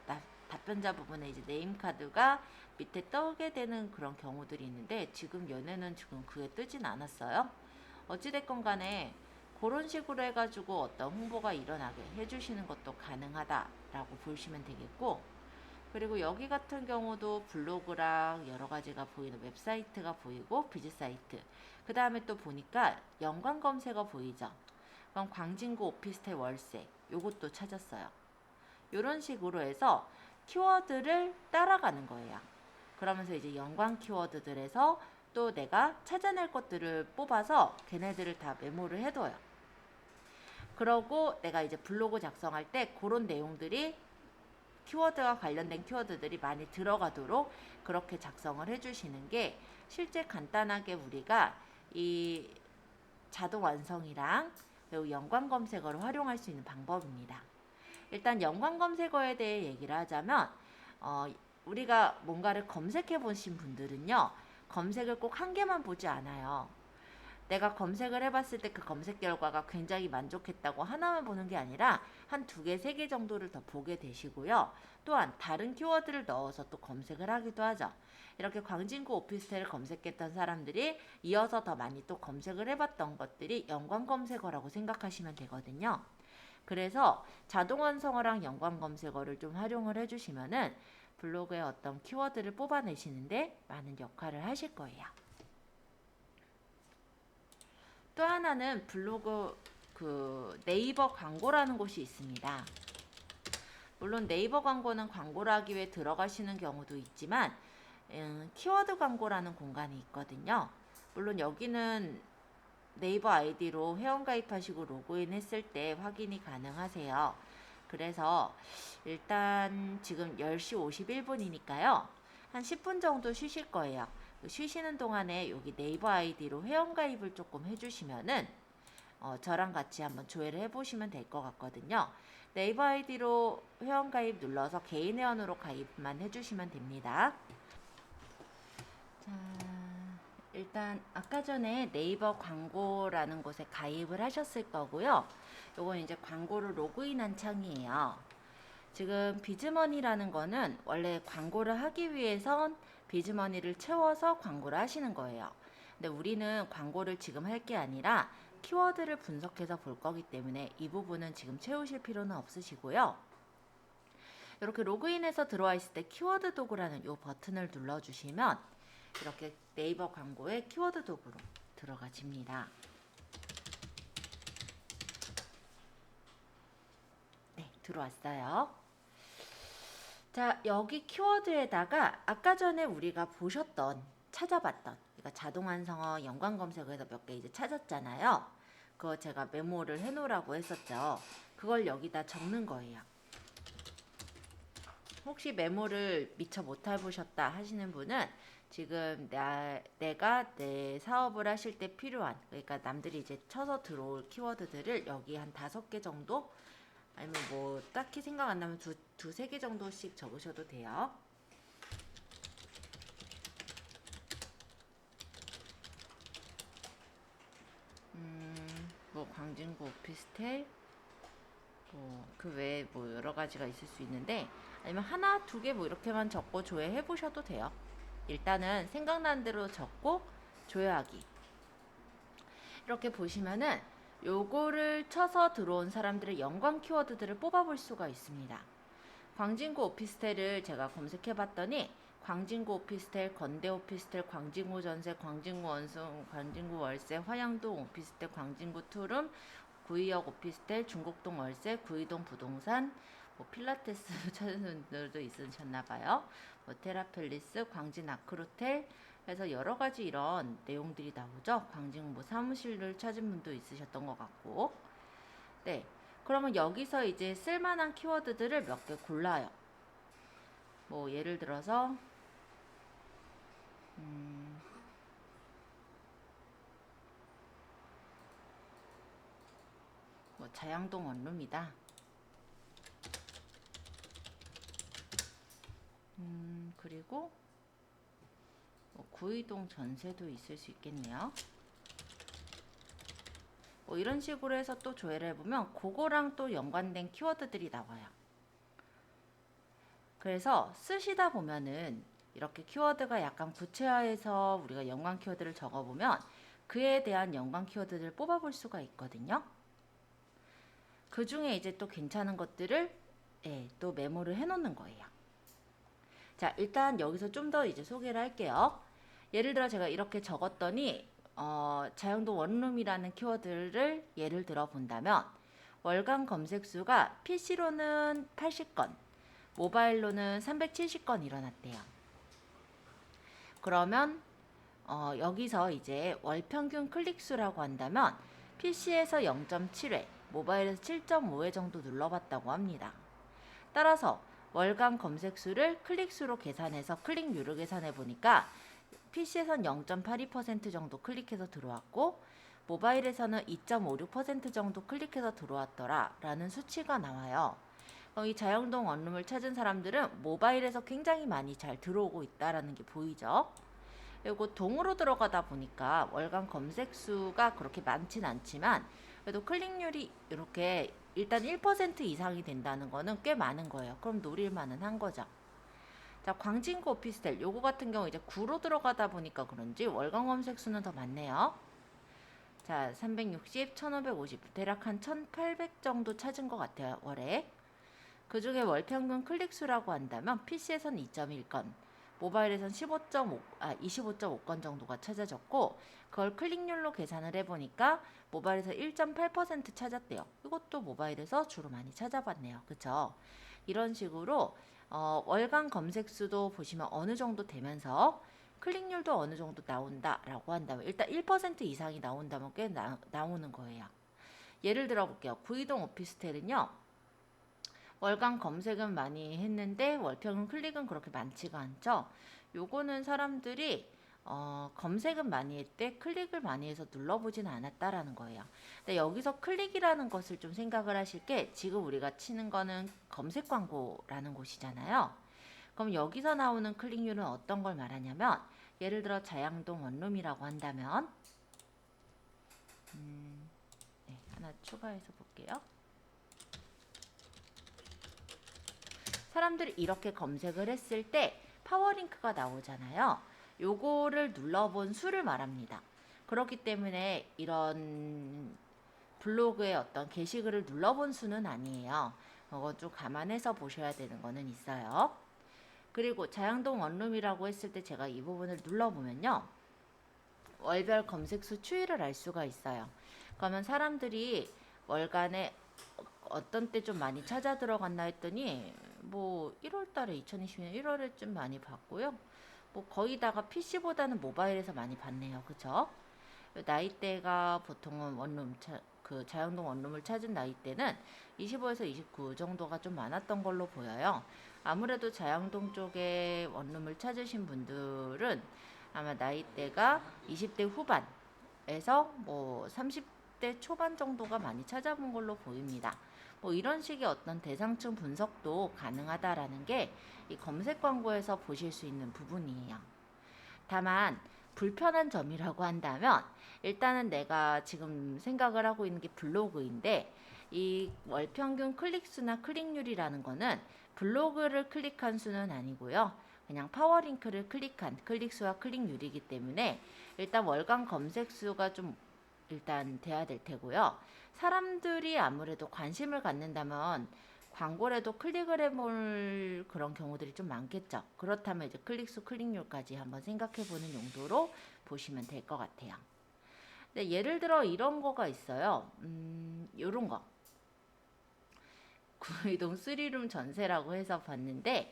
답변자 부분에 이제 네임카드가 밑에 뜨게 되는 그런 경우들이 있는데 지금 얘네는 지금 그게 뜨진 않았어요. 어찌됐건 간에 그런 식으로 해가지고 어떤 홍보가 일어나게 해주시는 것도 가능하다라고 보시면 되겠고, 그리고 여기 같은 경우도 블로그랑 여러 가지가 보이는 웹사이트가 보이고 비즈 사이트, 그 다음에 또 보니까 연관 검색어 보이죠. 그럼 광진구 오피스텔 월세 요것도 찾았어요. 이런 식으로 해서 키워드를 따라가는 거예요. 그러면서 이제 연관 키워드들에서 또 내가 찾아낼 것들을 뽑아서 걔네들을 다 메모를 해둬요. 그러고 내가 이제 블로그 작성할 때 그런 내용들이 키워드와 관련된 키워드들이 많이 들어가도록 그렇게 작성을 해주시는 게 실제 간단하게 우리가 이 자동 완성이랑 그리고 연관 검색어를 활용할 수 있는 방법입니다. 일단 연관 검색어에 대해 얘기를 하자면 우리가 뭔가를 검색해 보신 분들은요, 검색을 꼭 한 개만 보지 않아요. 내가 검색을 해봤을 때 그 검색 결과가 굉장히 만족했다고 하나만 보는 게 아니라 한 두 개, 세 개 정도를 더 보게 되시고요. 또한 다른 키워드를 넣어서 또 검색을 하기도 하죠. 이렇게 광진구 오피스텔을 검색했던 사람들이 이어서 더 많이 또 검색을 해봤던 것들이 연관 검색어라고 생각하시면 되거든요. 그래서 자동 완성어랑 연관 검색어를 좀 활용을 해주시면은 블로그의 어떤 키워드를 뽑아내시는데 많은 역할을 하실 거예요. 또 하나는 블로그 그 네이버 광고라는 곳이 있습니다. 물론 네이버 광고는 광고를 하기 위해 들어가시는 경우도 있지만 키워드 광고라는 공간이 있거든요. 물론 여기는 네이버 아이디로 회원가입하시고 로그인 했을 때 확인이 가능하세요. 그래서 일단 지금 10시 51분이니까요. 한 10분 정도 쉬실 거예요. 쉬시는 동안에 여기 네이버 아이디로 회원가입을 조금 해주시면은 저랑 같이 한번 조회를 해보시면 될 것 같거든요. 네이버 아이디로 회원가입 눌러서 개인 회원으로 가입만 해주시면 됩니다. 자, 일단 아까 전에 네이버 광고라는 곳에 가입을 하셨을 거고요. 요건 이제 광고를 로그인한 창이에요. 지금 비즈머니라는 거는 원래 광고를 하기 위해선 비즈머니를 채워서 광고를 하시는 거예요. 근데 우리는 광고를 지금 할 게 아니라 키워드를 분석해서 볼 거기 때문에 이 부분은 지금 채우실 필요는 없으시고요. 이렇게 로그인해서 들어와 있을 때 키워드 도구라는 이 버튼을 눌러주시면 이렇게 네이버 광고의 키워드 도구로 들어가집니다. 네, 들어왔어요. 자, 여기 키워드에다가 아까 전에 우리가 보셨던, 찾아봤던, 그러니까 자동 완성어 연관 검색어에서 몇 개 이제 찾았잖아요. 그거 제가 메모를 해놓으라고 했었죠. 그걸 여기다 적는 거예요. 혹시 메모를 미처 못 해보셨다 하시는 분은 지금 내가 내 사업을 하실 때 필요한, 그러니까 남들이 이제 쳐서 들어올 키워드들을 여기 한 5개 정도, 아니면 뭐 딱히 생각 안 나면 두세 개 정도씩 적으셔도 돼요. 뭐 광진구 오피스텔, 뭐 그 외에 뭐 여러 가지가 있을 수 있는데, 아니면 하나, 두 개 뭐 이렇게만 적고 조회해 보셔도 돼요. 일단은 생각난 대로 적고 조회하기. 이렇게 보시면은 요거를 쳐서 들어온 사람들의 연관 키워드들을 뽑아볼 수가 있습니다. 광진구 오피스텔을 제가 검색해 봤더니 광진구 오피스텔, 건대 오피스텔, 광진구 전세, 광진구 원숭, 광진구 월세, 화양동 오피스텔, 광진구 투룸, 구의역 오피스텔, 중곡동 월세, 구의동 부동산, 뭐 필라테스 찾은 분들도 있으셨나봐요. 뭐 테라펠리스, 광진 아크로텔 해서 여러 가지 이런 내용들이 나오죠. 광진 뭐 사무실을 찾은 분도 있으셨던 것 같고. 네. 그러면 여기서 이제 쓸만한 키워드들을 몇 개 골라요. 뭐 예를 들어서 뭐 자양동 원룸이다. 그리고 뭐 구의동 전세도 있을 수 있겠네요. 뭐 이런 식으로 해서 또 조회를 해보면 그거랑 또 연관된 키워드들이 나와요. 그래서 쓰시다 보면은 이렇게 키워드가 약간 구체화해서 우리가 연관 키워드를 적어보면 그에 대한 연관 키워드를 뽑아볼 수가 있거든요. 그 중에 이제 또 괜찮은 것들을 또 메모를 해놓는 거예요. 자, 일단 여기서 좀 더 이제 소개를 할게요. 예를 들어 제가 이렇게 적었더니 자영도 원룸이라는 키워드를 예를 들어 본다면 월간 검색 수가 PC로는 80건, 모바일로는 370건 일어났대요. 그러면 여기서 이제 월 평균 클릭 수라고 한다면 PC에서 0.7회, 모바일에서 7.5회 정도 눌러봤다고 합니다. 따라서 월간 검색 수를 클릭 수로 계산해서 클릭률을 계산해 보니까 PC에선 0.82% 정도 클릭해서 들어왔고 모바일에서는 2.56% 정도 클릭해서 들어왔더라 라는 수치가 나와요. 이 자영동 원룸을 찾은 사람들은 모바일에서 굉장히 많이 잘 들어오고 있다라는 게 보이죠. 그리고 동으로 들어가다 보니까 월간 검색 수가 그렇게 많진 않지만 그래도 클릭률이 이렇게 일단 1% 이상이 된다는 거는 꽤 많은 거예요. 그럼 노릴만은 한 거죠. 자, 광진구 오피스텔 요거 같은 경우 이제 구로 들어가다 보니까 그런지 월간 검색 수는 더 많네요. 자, 360, 1550 대략 한 1800 정도 찾은 것 같아요, 월에. 그 중에 월 평균 클릭 수라고 한다면 PC에선 2.1건, 모바일에선 25.5건 정도가 찾아졌고 그걸 클릭률로 계산을 해보니까 모바일에서 1.8% 찾았대요. 이것도 모바일에서 주로 많이 찾아봤네요. 그쵸? 이런 식으로 월간 검색 수도 보시면 어느 정도 되면서 클릭률도 어느 정도 나온다라고 한다면 일단 1% 이상이 나온다면 꽤 나오는 거예요. 예를 들어 볼게요. 구이동 오피스텔은요. 월간 검색은 많이 했는데 월평균 클릭은 그렇게 많지가 않죠. 요거는 사람들이 검색은 많이 했대 클릭을 많이 해서 눌러보지는 않았다라는 거예요. 근데 여기서 클릭이라는 것을 좀 생각을 하실 게 지금 우리가 치는 거는 검색 광고라는 곳이잖아요. 그럼 여기서 나오는 클릭률은 어떤 걸 말하냐면 예를 들어 자양동 원룸이라고 한다면 네, 하나 추가해서 볼게요. 사람들이 이렇게 검색을 했을 때 파워링크가 나오잖아요. 요거를 눌러본 수를 말합니다. 그렇기 때문에 이런 블로그의 어떤 게시글을 눌러본 수는 아니에요. 그거 좀 감안해서 보셔야 되는 거는 있어요. 그리고 자양동 원룸이라고 했을 때 제가 이 부분을 눌러보면요. 월별 검색수 추이를 알 수가 있어요. 그러면 사람들이 월간에 어떤 때 좀 많이 찾아 들어갔나 했더니 뭐 1월 달에 2020년 1월에 좀 많이 봤고요. 뭐 거의 다가 PC보다는 모바일에서 많이 봤네요. 그쵸? 나이대가 보통은 그 자영동 원룸을 찾은 나이대는 25에서 29 정도가 좀 많았던 걸로 보여요. 아무래도 자영동 쪽에 원룸을 찾으신 분들은 아마 나이대가 20대 후반에서 뭐 30대 초반 정도가 많이 찾아본 걸로 보입니다. 뭐 이런 식의 어떤 대상층 분석도 가능하다라는 게 이 검색 광고에서 보실 수 있는 부분이에요. 다만 불편한 점이라고 한다면 일단은 내가 지금 생각을 하고 있는 게 블로그인데 이 월평균 클릭수나 클릭률이라는 거는 블로그를 클릭한 수는 아니고요. 그냥 파워링크를 클릭한 클릭수와 클릭률이기 때문에 일단 월간 검색수가 좀 일단 돼야 될 테고요. 사람들이 아무래도 관심을 갖는다면 광고라도 클릭을 해볼 그런 경우들이 좀 많겠죠. 그렇다면 이제 클릭수, 클릭률까지 한번 생각해 보는 용도로 보시면 될 것 같아요. 네, 예를 들어 이런 거가 있어요. 요런 거. 구이동 3룸 전세라고 해서 봤는데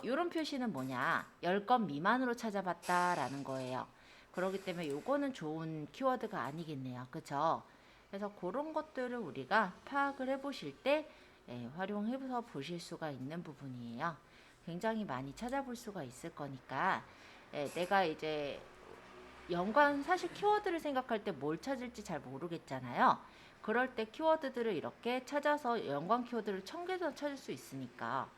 요런 표시는 뭐냐? 10건 미만으로 찾아봤다라는 거예요. 그렇기 때문에 요거는 좋은 키워드가 아니겠네요. 그쵸? 그래서 그런 것들을 우리가 파악을 해보실 때 활용해서 보실 수가 있는 부분이에요. 굉장히 많이 찾아볼 수가 있을 거니까 내가 이제 사실 키워드를 생각할 때 뭘 찾을지 잘 모르겠잖아요. 그럴 때 키워드들을 이렇게 찾아서 연관 키워드를 1000개도 찾을 수 있으니까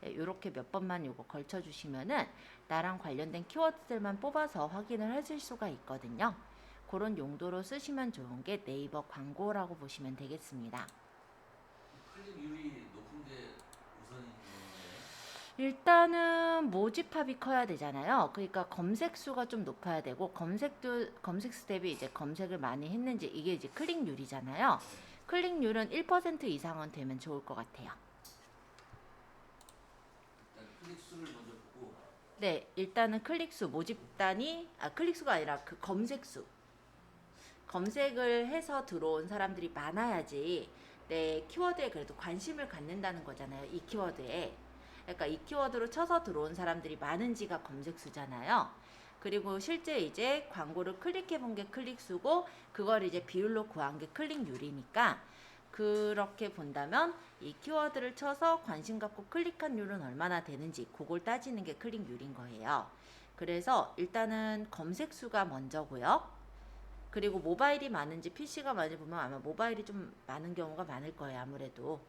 이렇게 몇 번만 요거 걸쳐 주시면은 나랑 관련된 키워드들만 뽑아서 확인을 하실 수가 있거든요. 그런 용도로 쓰시면 좋은 게 네이버 광고라고 보시면 되겠습니다. 클릭률이 높은 게 우선인 건가요? 일단은 모집합이 커야 되잖아요. 그러니까 검색 수가 좀 높아야 되고 검색 수 대비 이제 검색을 많이 했는지 이게 이제 클릭률이잖아요. 클릭률은 1% 이상은 되면 좋을 것 같아요. 일단 클릭 수를 먼저 보고. 네, 일단은 클릭수 클릭수가 아니라 그 검색수. 검색을 해서 들어온 사람들이 많아야지 내 키워드에 그래도 관심을 갖는다는 거잖아요. 이 키워드에. 그러니까 이 키워드로 쳐서 들어온 사람들이 많은지가 검색수잖아요. 그리고 실제 이제 광고를 클릭해 본 게 클릭수고 그걸 이제 비율로 구한 게 클릭률이니까 그렇게 본다면 이 키워드를 쳐서 관심 갖고 클릭한 률은 얼마나 되는지 그걸 따지는 게 클릭률인 거예요. 그래서 일단은 검색수가 먼저고요. 그리고 모바일이 많은지 PC가 많이 보면 아마 모바일이 좀 많은 경우가 많을 거예요. 아무래도.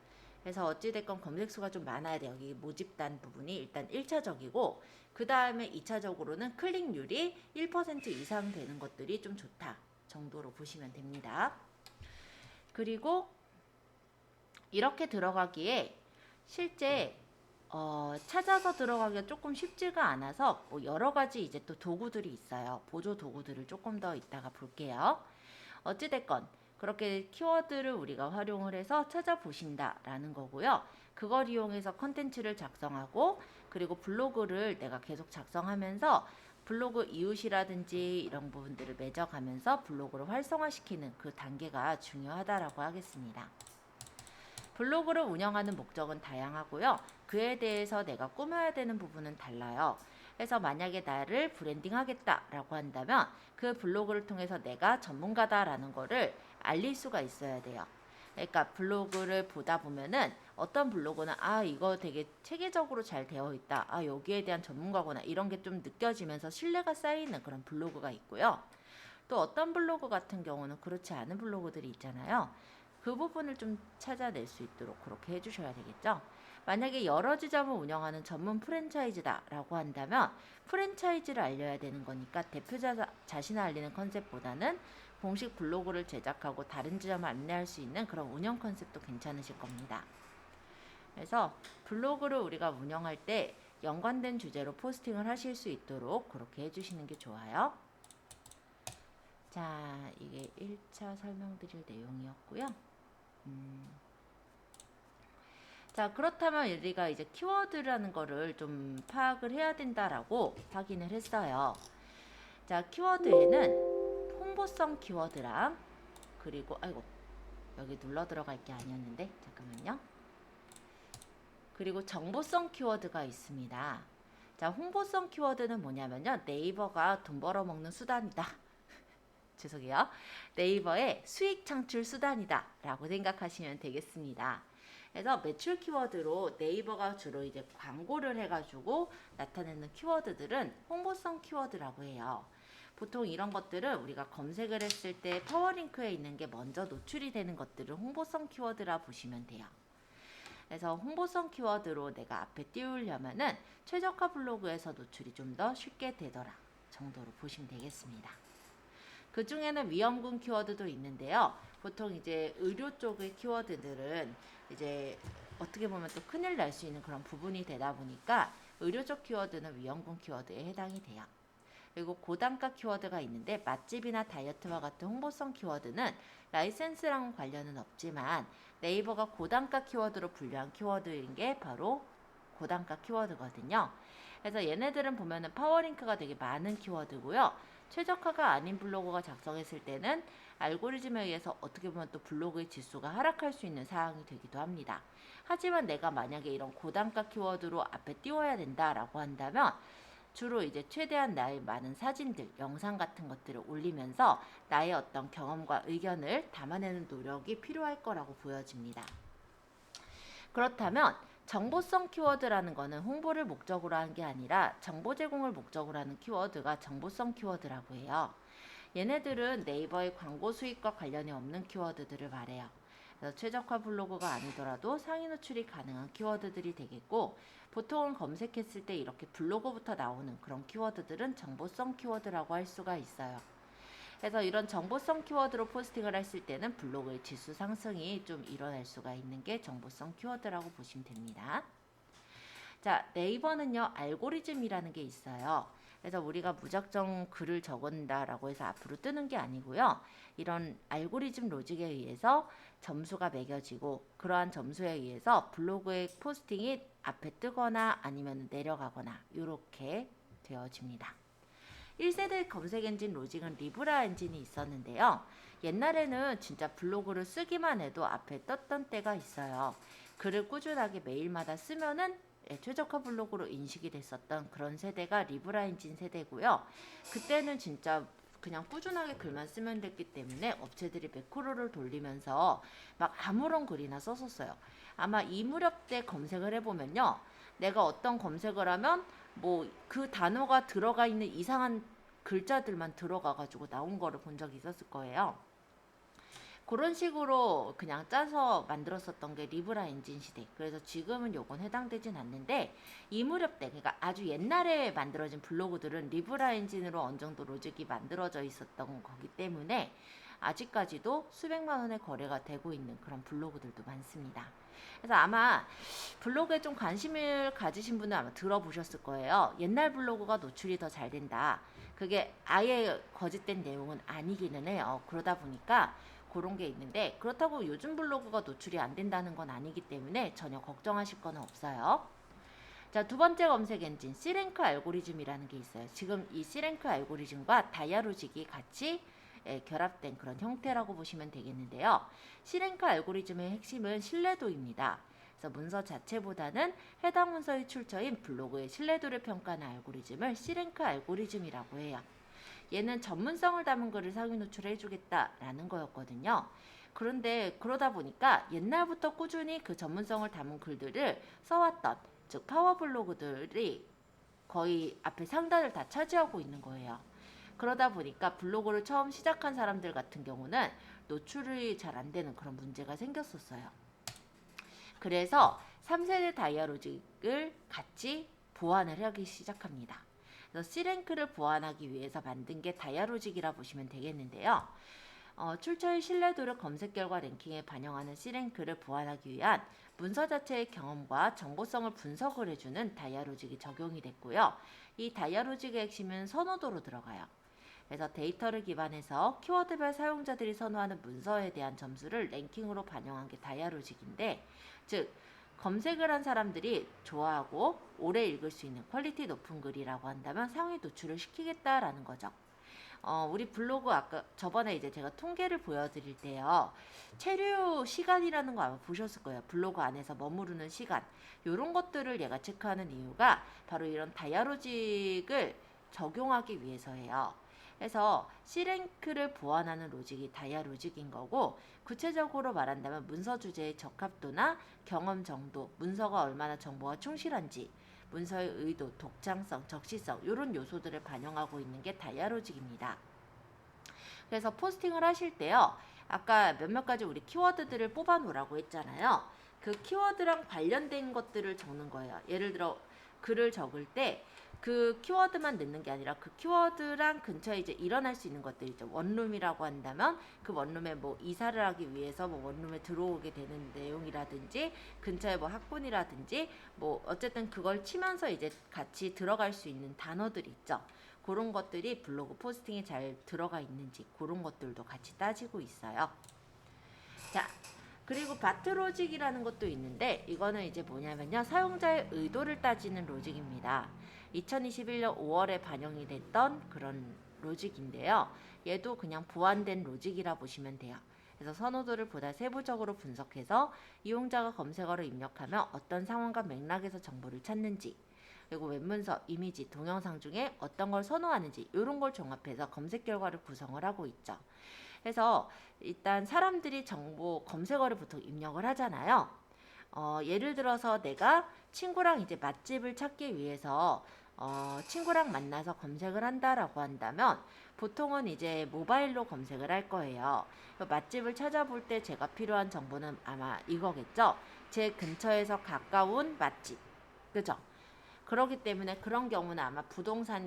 그래서 어찌됐건 검색수가 좀 많아야 돼요. 여기 모집단 부분이 일단 1차적이고 그 다음에 2차적으로는 클릭률이 1% 이상 되는 것들이 좀 좋다 정도로 보시면 됩니다. 그리고 이렇게 들어가기에 실제 찾아서 들어가기가 조금 쉽지가 않아서 뭐 여러 가지 이제 또 도구들이 있어요. 보조 도구들을 조금 더 이따가 볼게요. 어찌됐건 그렇게 키워드를 우리가 활용을 해서 찾아보신다라는 거고요. 그걸 이용해서 컨텐츠를 작성하고 그리고 블로그를 내가 계속 작성하면서 블로그 이웃이라든지 이런 부분들을 맺어가면서 블로그를 활성화시키는 그 단계가 중요하다라고 하겠습니다. 블로그를 운영하는 목적은 다양하고요. 그에 대해서 내가 꾸며야 되는 부분은 달라요. 그래서 만약에 나를 브랜딩하겠다라고 한다면 그 블로그를 통해서 내가 전문가다라는 거를 알릴 수가 있어야 돼요. 그러니까 블로그를 보다 보면은 어떤 블로그는 이거 되게 체계적으로 잘 되어 있다. 여기에 대한 전문가구나. 이런 게 좀 느껴지면서 신뢰가 쌓이는 그런 블로그가 있고요. 또 어떤 블로그 같은 경우는 그렇지 않은 블로그들이 있잖아요. 그 부분을 좀 찾아낼 수 있도록 그렇게 해주셔야 되겠죠. 만약에 여러 지점을 운영하는 전문 프랜차이즈다라고 한다면 프랜차이즈를 알려야 되는 거니까 대표자 자신을 알리는 컨셉보다는 공식 블로그를 제작하고 다른 지점을 안내할 수 있는 그런 운영 컨셉도 괜찮으실 겁니다. 그래서 블로그를 우리가 운영할 때 연관된 주제로 포스팅을 하실 수 있도록 그렇게 해주시는 게 좋아요. 자, 이게 1차 설명드릴 내용이었고요. 자, 그렇다면 우리가 이제 키워드라는 거를 좀 파악을 해야 된다라고 확인을 했어요. 자, 키워드에는 홍보성 키워드랑 그리고 여기 눌러 들어갈 게 아니었는데 잠깐만요. 그리고 정보성 키워드가 있습니다. 자, 홍보성 키워드는 뭐냐면요. 네이버가 돈 벌어먹는 수단이다. 죄송해요. 네이버의 수익 창출 수단이다 라고 생각하시면 되겠습니다. 그래서 매출 키워드로 네이버가 주로 이제 광고를 해가지고 나타내는 키워드들은 홍보성 키워드라고 해요. 보통 이런 것들은 우리가 검색을 했을 때 파워링크에 있는 게 먼저 노출이 되는 것들을 홍보성 키워드라 보시면 돼요. 그래서 홍보성 키워드로 내가 앞에 띄우려면은 최저가 블로그에서 노출이 좀 더 쉽게 되더라 정도로 보시면 되겠습니다. 그 중에는 위험군 키워드도 있는데요. 보통 이제 의료 쪽의 키워드들은 이제 어떻게 보면 또 큰일 날 수 있는 그런 부분이 되다 보니까 의료적 키워드는 위험군 키워드에 해당이 돼요. 그리고 고단가 키워드가 있는데 맛집이나 다이어트와 같은 홍보성 키워드는 라이센스랑 관련은 없지만 네이버가 고단가 키워드로 분류한 키워드인 게 바로 고단가 키워드거든요. 그래서 얘네들은 보면은 파워링크가 되게 많은 키워드고요. 최적화가 아닌 블로그가 작성했을 때는 알고리즘에 의해서 어떻게 보면 또 블로그의 지수가 하락할 수 있는 사항이 되기도 합니다. 하지만 내가 만약에 이런 고단가 키워드로 앞에 띄워야 된다라고 한다면 주로 이제 최대한 나의 많은 사진들, 영상 같은 것들을 올리면서 나의 어떤 경험과 의견을 담아내는 노력이 필요할 거라고 보여집니다. 그렇다면 정보성 키워드라는 거는 홍보를 목적으로 한 게 아니라 정보 제공을 목적으로 하는 키워드가 정보성 키워드라고 해요. 얘네들은 네이버의 광고 수익과 관련이 없는 키워드들을 말해요. 그래서 최적화 블로그가 아니더라도 상위 노출이 가능한 키워드들이 되겠고 보통은 검색했을 때 이렇게 블로그부터 나오는 그런 키워드들은 정보성 키워드라고 할 수가 있어요. 그래서 이런 정보성 키워드로 포스팅을 했을 때는 블로그의 지수 상승이 좀 일어날 수가 있는 게 정보성 키워드라고 보시면 됩니다. 자, 네이버는요, 알고리즘이라는 게 있어요. 그래서 우리가 무작정 글을 적은다라고 해서 앞으로 뜨는 게 아니고요. 이런 알고리즘 로직에 의해서 점수가 매겨지고 그러한 점수에 의해서 블로그의 포스팅이 앞에 뜨거나 아니면 내려가거나 이렇게 되어집니다. 1세대 검색 엔진 로직은 리브라 엔진이 있었는데요. 옛날에는 진짜 블로그를 쓰기만 해도 앞에 떴던 때가 있어요. 글을 꾸준하게 매일마다 쓰면은 최적화 블로그로 인식이 됐었던 그런 세대가 리브라 엔진 세대고요. 그때는 진짜 그냥 꾸준하게 글만 쓰면 됐기 때문에 업체들이 매크로를 돌리면서 막 아무런 글이나 썼었어요. 아마 이 무렵 때 검색을 해보면요. 내가 어떤 검색을 하면 뭐 그 단어가 들어가 있는 이상한 글자들만 들어가가지고 나온 거를 본 적이 있었을 거예요. 그런 식으로 그냥 짜서 만들었었던 게 리브라 엔진 시대. 그래서 지금은 요건 해당되진 않는데 이 무렵 때, 그러니까 아주 옛날에 만들어진 블로그들은 리브라 엔진으로 어느 정도 로직이 만들어져 있었던 거기 때문에 아직까지도 수백만 원의 거래가 되고 있는 그런 블로그들도 많습니다. 그래서 아마 블로그에 좀 관심을 가지신 분은 아마 들어보셨을 거예요. 옛날 블로그가 노출이 더 잘 된다. 그게 아예 거짓된 내용은 아니기는 해요. 그러다 보니까 그런 게 있는데 그렇다고 요즘 블로그가 노출이 안 된다는 건 아니기 때문에 전혀 걱정하실 건 없어요. 자, 두 번째 검색 엔진 C랭크 알고리즘이라는 게 있어요. 지금 이 C랭크 알고리즘과 다이아로직이 같이 결합된 그런 형태라고 보시면 되겠는데요. C랭크 알고리즘의 핵심은 신뢰도입니다. 그래서 문서 자체보다는 해당 문서의 출처인 블로그의 신뢰도를 평가하는 알고리즘을 C랭크 알고리즘이라고 해요. 얘는 전문성을 담은 글을 상위 노출해 주겠다라는 거였거든요. 그런데 그러다 보니까 옛날부터 꾸준히 그 전문성을 담은 글들을 써왔던 즉 파워블로그들이 거의 앞에 상단을 다 차지하고 있는 거예요. 그러다 보니까 블로그를 처음 시작한 사람들 같은 경우는 노출이 잘 안 되는 그런 문제가 생겼었어요. 그래서 3세대 다이아로직을 같이 보완을 하기 시작합니다. 그래서 C랭크를 보완하기 위해서 만든 게 다이아로직이라 보시면 되겠는데요. 출처의 신뢰도를 검색 결과 랭킹에 반영하는 C랭크를 보완하기 위한 문서 자체의 경험과 정보성을 분석을 해주는 다이아로직이 적용이 됐고요. 이 다이아로직의 핵심은 선호도로 들어가요. 그래서 데이터를 기반해서 키워드별 사용자들이 선호하는 문서에 대한 점수를 랭킹으로 반영한 게 다이아로직인데, 즉 검색을 한 사람들이 좋아하고 오래 읽을 수 있는 퀄리티 높은 글이라고 한다면 상위 노출을 시키겠다라는 거죠. 우리 블로그 아까 저번에 이제 제가 통계를 보여드릴 때요. 체류 시간이라는 거 아마 보셨을 거예요. 블로그 안에서 머무르는 시간. 이런 것들을 얘가 체크하는 이유가 바로 이런 다이아로직을 적용하기 위해서예요. 그래서 C랭크를 보완하는 로직이 다이아로직인 거고, 구체적으로 말한다면 문서 주제의 적합도나 경험 정도, 문서가 얼마나 정보가 충실한지, 문서의 의도, 독창성, 적시성 이런 요소들을 반영하고 있는 게 다이아로직입니다. 그래서 포스팅을 하실 때요. 아까 몇몇 가지 우리 키워드들을 뽑아 놓으라고 했잖아요. 그 키워드랑 관련된 것들을 적는 거예요. 예를 들어 글을 적을 때 그 키워드만 넣는 게 아니라 그 키워드랑 근처에 이제 일어날 수 있는 것들 있죠. 원룸이라고 한다면 그 원룸에 뭐 이사를 하기 위해서 뭐 원룸에 들어오게 되는 내용이라든지 근처에 뭐 학군이라든지 뭐 어쨌든 그걸 치면서 이제 같이 들어갈 수 있는 단어들 있죠. 그런 것들이 블로그 포스팅에 잘 들어가 있는지 그런 것들도 같이 따지고 있어요. 자, 그리고 바트 로직이라는 것도 있는데 이거는 이제 뭐냐면요. 사용자의 의도를 따지는 로직입니다. 2021년 5월에 반영이 됐던 그런 로직인데요. 얘도 그냥 보완된 로직이라 보시면 돼요. 그래서 선호도를 보다 세부적으로 분석해서 이용자가 검색어로 입력하면 어떤 상황과 맥락에서 정보를 찾는지, 그리고 웹문서, 이미지, 동영상 중에 어떤 걸 선호하는지 이런 걸 종합해서 검색 결과를 구성을 하고 있죠. 그래서 일단 사람들이 정보 검색어를 보통 입력을 하잖아요. 예를 들어서 내가 친구랑 이제 맛집을 찾기 위해서 친구랑 만나서 검색을 한다라고 한다면 보통은 이제 모바일로 검색을 할 거예요. 맛집을 찾아볼 때 제가 필요한 정보는 아마 이거겠죠. 제 근처에서 가까운 맛집. 그죠? 그렇기 때문에 그런 경우는 아마 부동산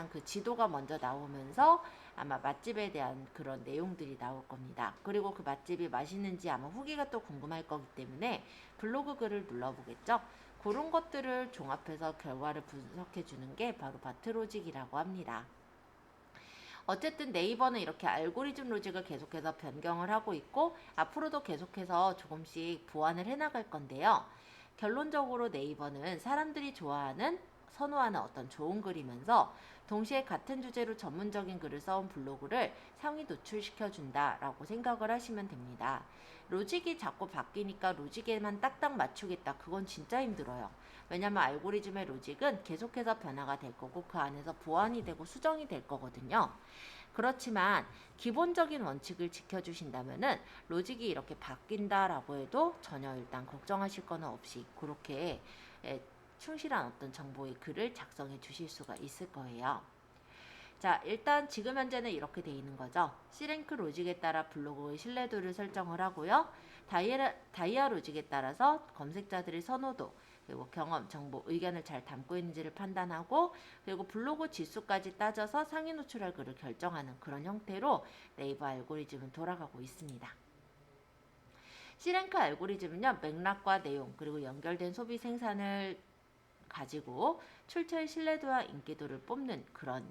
그 지도가 먼저 나오면서 아마 맛집에 대한 그런 내용들이 나올 겁니다. 그리고 그 맛집이 맛있는지 아마 후기가 또 궁금할 거기 때문에 블로그 글을 눌러보겠죠. 그런 것들을 종합해서 결과를 분석해 주는 게 바로 바트 로직이라고 합니다. 어쨌든 네이버는 이렇게 알고리즘 로직을 계속해서 변경을 하고 있고 앞으로도 계속해서 조금씩 보완을 해나갈 건데요. 결론적으로 네이버는 사람들이 좋아하는 선호하는 어떤 좋은 글이면서 동시에 같은 주제로 전문적인 글을 써온 블로그를 상위 노출시켜 준다라고 생각을 하시면 됩니다. 로직이 자꾸 바뀌니까 로직에만 딱딱 맞추겠다. 그건 진짜 힘들어요. 왜냐면 알고리즘의 로직은 계속해서 변화가 될 거고 그 안에서 보완이 되고 수정이 될 거거든요. 그렇지만 기본적인 원칙을 지켜주신다면은 로직이 이렇게 바뀐다라고 해도 전혀 일단 걱정하실 거는 없이 그렇게 충실한 어떤 정보의 글을 작성해 주실 수가 있을 거예요. 자, 일단 지금 현재는 이렇게 돼 있는 거죠. C랭크 로직에 따라 블로그의 신뢰도를 설정을 하고요. 다이아 로직에 따라서 검색자들의 선호도, 그리고 경험, 정보, 의견을 잘 담고 있는지를 판단하고 그리고 블로그 지수까지 따져서 상위 노출할 글을 결정하는 그런 형태로 네이버 알고리즘은 돌아가고 있습니다. C랭크 알고리즘은요. 맥락과 내용 그리고 연결된 소비 생산을 가지고 출처의 신뢰도와 인기도를 뽑는 그런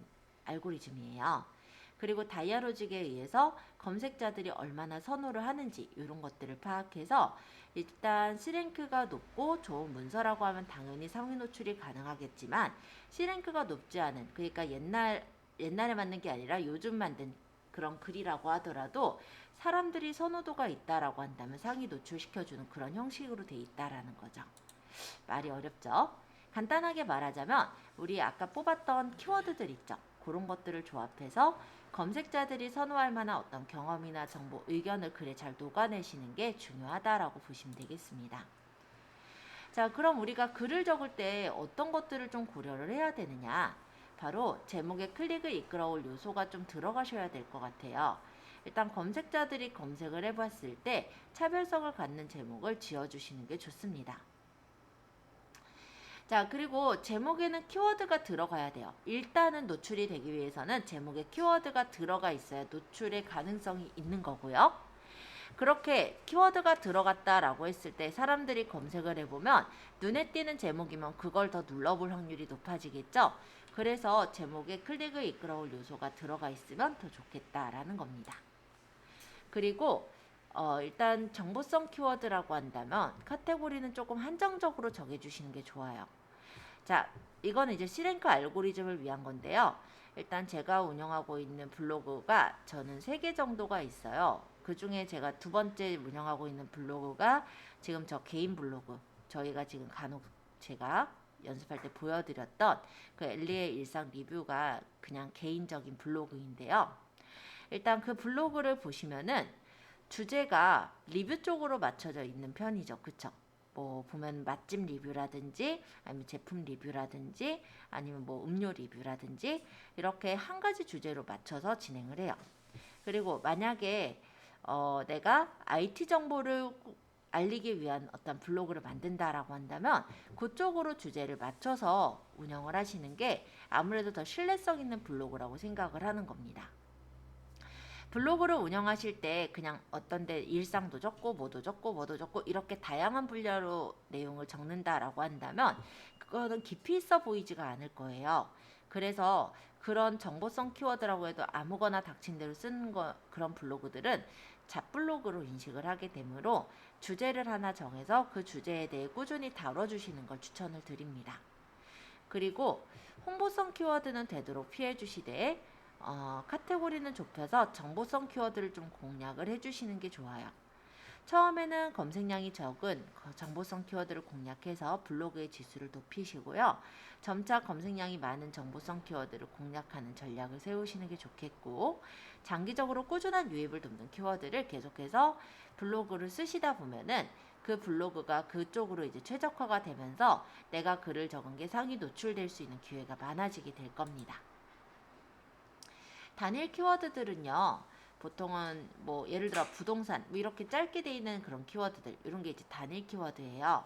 알고리즘이에요. 그리고 다이아로직에 의해서 검색자들이 얼마나 선호를 하는지 이런 것들을 파악해서 일단 C랭크가 높고 좋은 문서라고 하면 당연히 상위 노출이 가능하겠지만 C랭크가 높지 않은 그러니까 옛날에 만든 게 아니라 요즘 만든 그런 글이라고 하더라도 사람들이 선호도가 있다라고 한다면 상위 노출시켜주는 그런 형식으로 돼 있다라는 거죠. 말이 어렵죠? 간단하게 말하자면 우리 아까 뽑았던 키워드들 있죠. 그런 것들을 조합해서 검색자들이 선호할 만한 어떤 경험이나 정보, 의견을 글에 잘 녹아내시는 게 중요하다라고 보시면 되겠습니다. 자, 그럼 우리가 글을 적을 때 어떤 것들을 좀 고려를 해야 되느냐? 바로 제목에 클릭을 이끌어올 요소가 좀 들어가셔야 될 것 같아요. 일단 검색자들이 검색을 해봤을 때 차별성을 갖는 제목을 지어주시는 게 좋습니다. 자, 그리고 제목에는 키워드가 들어가야 돼요. 일단은 노출이 되기 위해서는 제목에 키워드가 들어가 있어야 노출의 가능성이 있는 거고요. 그렇게 키워드가 들어갔다라고 했을 때 사람들이 검색을 해보면 눈에 띄는 제목이면 그걸 더 눌러볼 확률이 높아지겠죠. 그래서 제목에 클릭을 이끌어올 요소가 들어가 있으면 더 좋겠다라는 겁니다. 그리고 일단 정보성 키워드라고 한다면 카테고리는 조금 한정적으로 정해주시는 게 좋아요. 자, 이거는 이제 C랭크 알고리즘을 위한 건데요. 일단 제가 운영하고 있는 블로그가 저는 3개 정도가 있어요. 그 중에 제가 두 번째 운영하고 있는 블로그가 지금 저 개인 블로그. 저희가 지금 간혹 제가 연습할 때 보여드렸던 그 엘리의 일상 리뷰가 그냥 개인적인 블로그인데요. 일단 그 블로그를 보시면은 주제가 리뷰 쪽으로 맞춰져 있는 편이죠. 그쵸? 뭐 보면 맛집 리뷰라든지 아니면 제품 리뷰라든지 아니면 뭐 음료 리뷰라든지 이렇게 한 가지 주제로 맞춰서 진행을 해요. 그리고 만약에 내가 IT 정보를 알리기 위한 어떤 블로그를 만든다라고 한다면 그쪽으로 주제를 맞춰서 운영을 하시는 게 아무래도 더 신뢰성 있는 블로그라고 생각을 하는 겁니다. 블로그를 운영하실 때 그냥 어떤 데 일상도 적고 뭐도 적고 뭐도 적고 이렇게 다양한 분야로 내용을 적는다라고 한다면 그거는 깊이 있어 보이지가 않을 거예요. 그래서 그런 정보성 키워드라고 해도 아무거나 닥친 대로 쓰는 그런 블로그들은 잡블로그로 인식을 하게 되므로 주제를 하나 정해서 그 주제에 대해 꾸준히 다뤄주시는 걸 추천을 드립니다. 그리고 홍보성 키워드는 되도록 피해 주시되 카테고리는 좁혀서 정보성 키워드를 좀 공략을 해주시는 게 좋아요. 처음에는 검색량이 적은 정보성 키워드를 공략해서 블로그의 지수를 높이시고요. 점차 검색량이 많은 정보성 키워드를 공략하는 전략을 세우시는 게 좋겠고 장기적으로 꾸준한 유입을 돕는 키워드를 계속해서 블로그를 쓰시다 보면은 그 블로그가 그쪽으로 이제 최적화가 되면서 내가 글을 적은 게 상위 노출될 수 있는 기회가 많아지게 될 겁니다. 단일 키워드들은요. 보통은 뭐 예를 들어 부동산 뭐 이렇게 짧게 돼 있는 그런 키워드들 이런 게 이제 단일 키워드예요.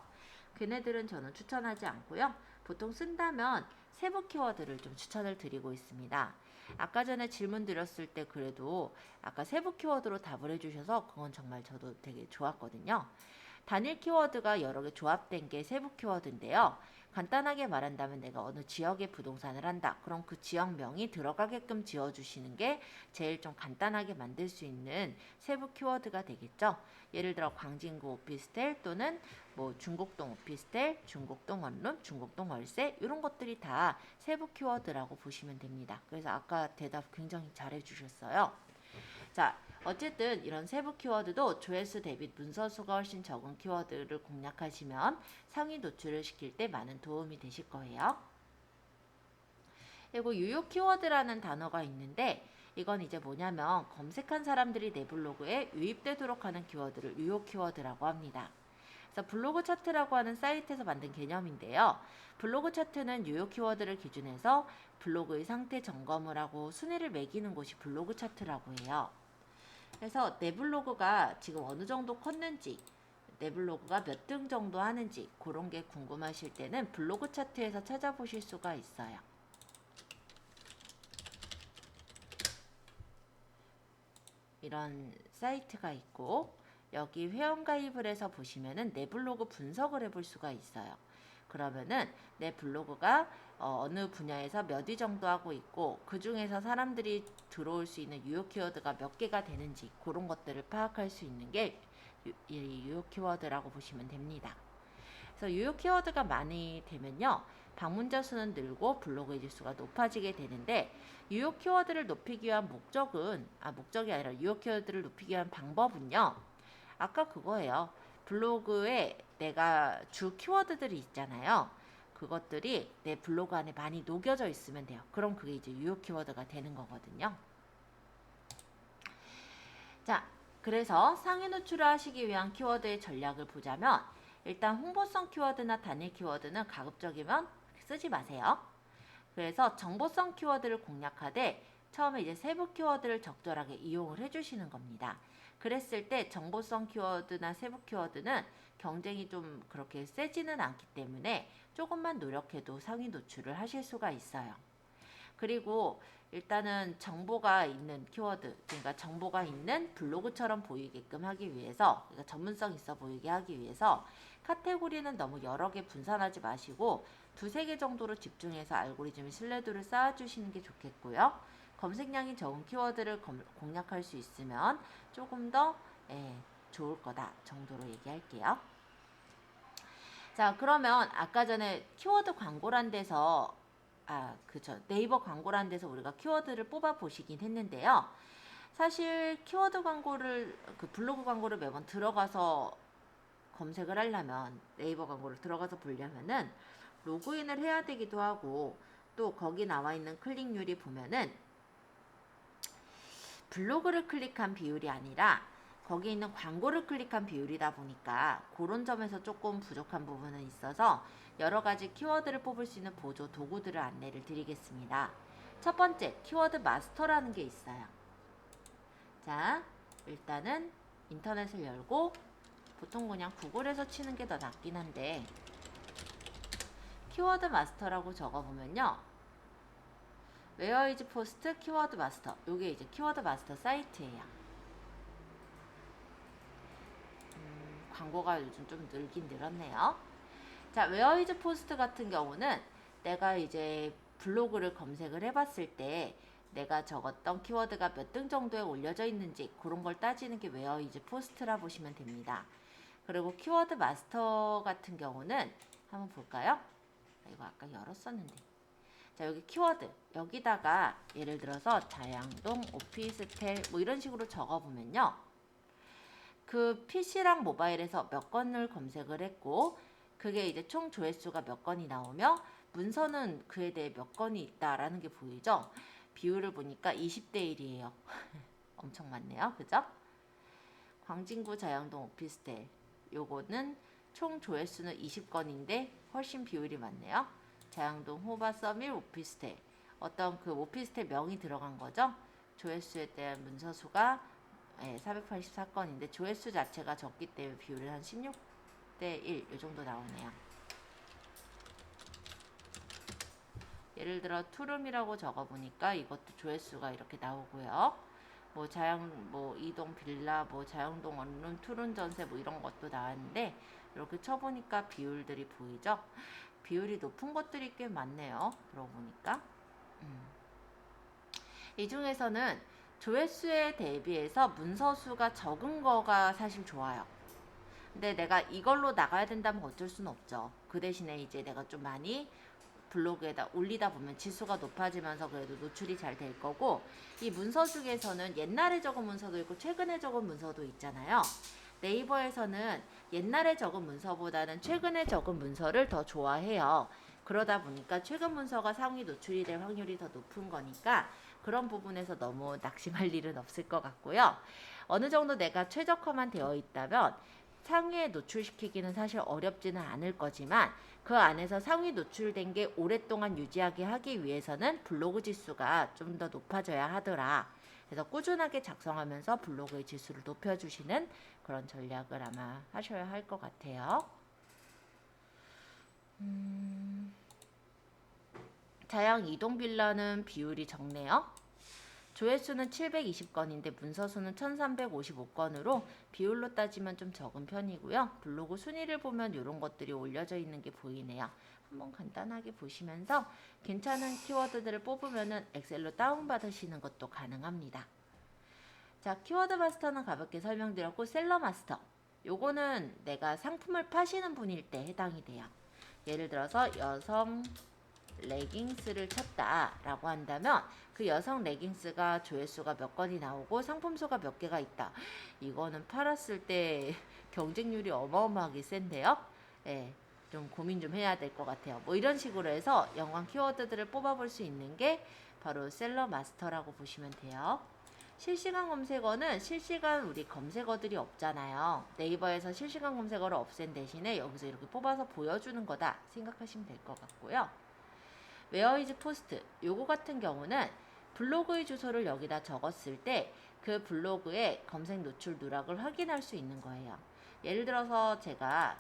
걔네들은 저는 추천하지 않고요. 보통 쓴다면 세부 키워드를 좀 추천을 드리고 있습니다. 아까 전에 질문 드렸을 때 그래도 아까 세부 키워드로 답을 해주셔서 그건 정말 저도 되게 좋았거든요. 단일 키워드가 여러 개 조합된 게 세부 키워드인데요. 간단하게 말한다면 내가 어느 지역에 부동산을 한다. 그럼 그 지역명이 들어가게끔 지어주시는 게 제일 좀 간단하게 만들 수 있는 세부 키워드가 되겠죠. 예를 들어 광진구 오피스텔 또는 뭐 중곡동 오피스텔, 중곡동 원룸, 중곡동 월세 이런 것들이 다 세부 키워드라고 보시면 됩니다. 그래서 아까 대답 굉장히 잘해 주셨어요. 자, 어쨌든 이런 세부 키워드도 조회수 대비 문서수가 훨씬 적은 키워드를 공략하시면 상위 노출을 시킬 때 많은 도움이 되실 거예요. 그리고 유효 키워드라는 단어가 있는데 이건 이제 뭐냐면 검색한 사람들이 내 블로그에 유입되도록 하는 키워드를 유효 키워드라고 합니다. 그래서 블로그 차트라고 하는 사이트에서 만든 개념인데요. 블로그 차트는 유효 키워드를 기준해서 블로그의 상태 점검을 하고 순위를 매기는 곳이 블로그 차트라고 해요. 그래서 내 블로그가 지금 어느 정도 컸는지, 내 블로그가 몇 등 정도 하는지 그런 게 궁금하실 때는 블로그 차트에서 찾아보실 수가 있어요. 이런 사이트가 있고 여기 회원가입을 해서 보시면은 내 블로그 분석을 해볼 수가 있어요. 그러면은 내 블로그가 어느 분야에서 몇 위 정도 하고 있고 그 중에서 사람들이 들어올 수 있는 유효 키워드가 몇 개가 되는지 그런 것들을 파악할 수 있는 게 유효 키워드라고 보시면 됩니다. 그래서 유효 키워드가 많이 되면요. 방문자 수는 늘고 블로그 이질 수가 높아지게 되는데 유효 키워드를 높이기 위한 목적이 아니라 유효 키워드를 높이기 위한 방법은요. 아까 그거예요. 블로그에 내가 주 키워드들이 있잖아요. 그것들이 내 블로그 안에 많이 녹여져 있으면 돼요. 그럼 그게 이제 유효 키워드가 되는 거거든요. 자, 그래서 상위 노출을 하시기 위한 키워드의 전략을 보자면 일단 홍보성 키워드나 단일 키워드는 가급적이면 쓰지 마세요. 그래서 정보성 키워드를 공략하되 처음에 이제 세부 키워드를 적절하게 이용을 해주시는 겁니다. 그랬을 때 정보성 키워드나 세부 키워드는 경쟁이 좀 그렇게 세지는 않기 때문에 조금만 노력해도 상위 노출을 하실 수가 있어요. 그리고 일단은 정보가 있는 키워드, 그러니까 정보가 있는 블로그처럼 보이게끔 하기 위해서, 그러니까 전문성 있어 보이게 하기 위해서 카테고리는 너무 여러 개 분산하지 마시고 두세 개 정도로 집중해서 알고리즘 신뢰도를 쌓아주시는 게 좋겠고요. 검색량이 적은 키워드를 공략할 수 있으면 조금 더 좋을 거다 정도로 얘기할게요. 자, 그러면 아까 전에 키워드 광고란 데서 그쵸. 네이버 광고란 데서 우리가 키워드를 뽑아 보시긴 했는데요. 사실 키워드 광고를, 그 블로그 광고를 매번 들어가서 검색을 하려면, 네이버 광고를 들어가서 보려면은 로그인을 해야 되기도 하고, 또 거기 나와 있는 클릭률이 보면은 블로그를 클릭한 비율이 아니라 거기 있는 광고를 클릭한 비율이다 보니까 그런 점에서 조금 부족한 부분은 있어서 여러 가지 키워드를 뽑을 수 있는 보조 도구들을 안내를 드리겠습니다. 첫 번째, 키워드 마스터라는 게 있어요. 자, 일단은 인터넷을 열고 보통 그냥 구글에서 치는 게 더 낫긴 한데 키워드 마스터라고 적어보면요. 웨어 이즈 포스트 키워드 마스터, 요게 이제 키워드 마스터 사이트예요. 광고가 요즘 좀 늘긴 늘었네요. 자, 웨어 이즈 포스트 같은 경우는 내가 이제 블로그를 검색을 해봤을 때 내가 적었던 키워드가 몇 등 정도에 올려져 있는지 그런 걸 따지는 게 웨어 이즈 포스트라 보시면 됩니다. 그리고 키워드 마스터 같은 경우는 한번 볼까요? 이거 아까 열었었는데. 자, 여기 키워드, 여기다가 예를 들어서 자양동 오피스텔 뭐 이런 식으로 적어보면요. 그 PC랑 모바일에서 몇 건을 검색을 했고 그게 이제 총 조회수가 몇 건이 나오며 문서는 그에 대해 몇 건이 있다라는 게 보이죠? 비율을 보니까 20대 1이에요. 엄청 많네요. 그죠? 광진구 자양동 오피스텔 요거는 총 조회수는 20건인데 훨씬 비율이 많네요. 자양동 호바 서밀 오피스텔 어떤 그 오피스텔 명이 들어간 거죠. 조회수에 대한 문서수가 484건인데 조회수 자체가 적기 때문에 비율이 한 16대 1 이 정도 나오네요. 예를 들어 투룸이라고 적어보니까 이것도 조회수가 이렇게 나오고요. 뭐 뭐 이동 빌라, 뭐 자양동 원룸, 투룸 전세 뭐 이런 것도 나왔는데 이렇게 쳐보니까 비율들이 보이죠? 비율이 높은 것들이 꽤 많네요. 그러고 보니까. 이 중에서는 조회수에 대비해서 문서수가 적은 거가 사실 좋아요. 근데 내가 이걸로 나가야 된다면 어쩔 수는 없죠. 그 대신에 이제 내가 좀 많이 블로그에다 올리다 보면 지수가 높아지면서 그래도 노출이 잘 될 거고, 이 문서 중에서는 옛날에 적은 문서도 있고 최근에 적은 문서도 있잖아요. 네이버에서는 옛날에 적은 문서보다는 최근에 적은 문서를 더 좋아해요. 그러다 보니까 최근 문서가 상위 노출이 될 확률이 더 높은 거니까 그런 부분에서 너무 낙심할 일은 없을 것 같고요. 어느 정도 내가 최적화만 되어 있다면 상위에 노출시키기는 사실 어렵지는 않을 거지만, 그 안에서 상위 노출된 게 오랫동안 유지하게 하기 위해서는 블로그 지수가 좀 더 높아져야 하더라. 그래서 꾸준하게 작성하면서 블로그의 지수를 높여주시는 그런 전략을 아마 하셔야 할 것 같아요. 자양 이동 빌라는 비율이 적네요. 조회수는 720건인데 문서수는 1355건으로 비율로 따지면 좀 적은 편이고요. 블로그 순위를 보면 이런 것들이 올려져 있는 게 보이네요. 한번 간단하게 보시면서 괜찮은 키워드들을 뽑으면 엑셀로 다운받으시는 것도 가능합니다. 자, 키워드 마스터는 가볍게 설명드렸고, 셀러 마스터. 요거는 내가 상품을 파시는 분일 때 해당이 돼요. 예를 들어서 여성 레깅스를 쳤다라고 한다면 그 여성 레깅스가 조회수가 몇 건이 나오고 상품수가 몇 개가 있다. 이거는 팔았을 때 경쟁률이 어마어마하게 센데요. 예, 좀 고민 좀 해야 될 것 같아요. 뭐 이런 식으로 해서 연관 키워드들을 뽑아볼 수 있는 게 바로 셀러 마스터라고 보시면 돼요. 실시간 검색어는 실시간 우리 검색어들이 없잖아요. 네이버에서 실시간 검색어를 없앤 대신에 여기서 이렇게 뽑아서 보여주는 거다 생각하시면 될 것 같고요. 웨어 이즈 포스트, 요거 같은 경우는 블로그의 주소를 여기다 적었을 때 그 블로그의 검색 노출 누락을 확인할 수 있는 거예요. 예를 들어서 제가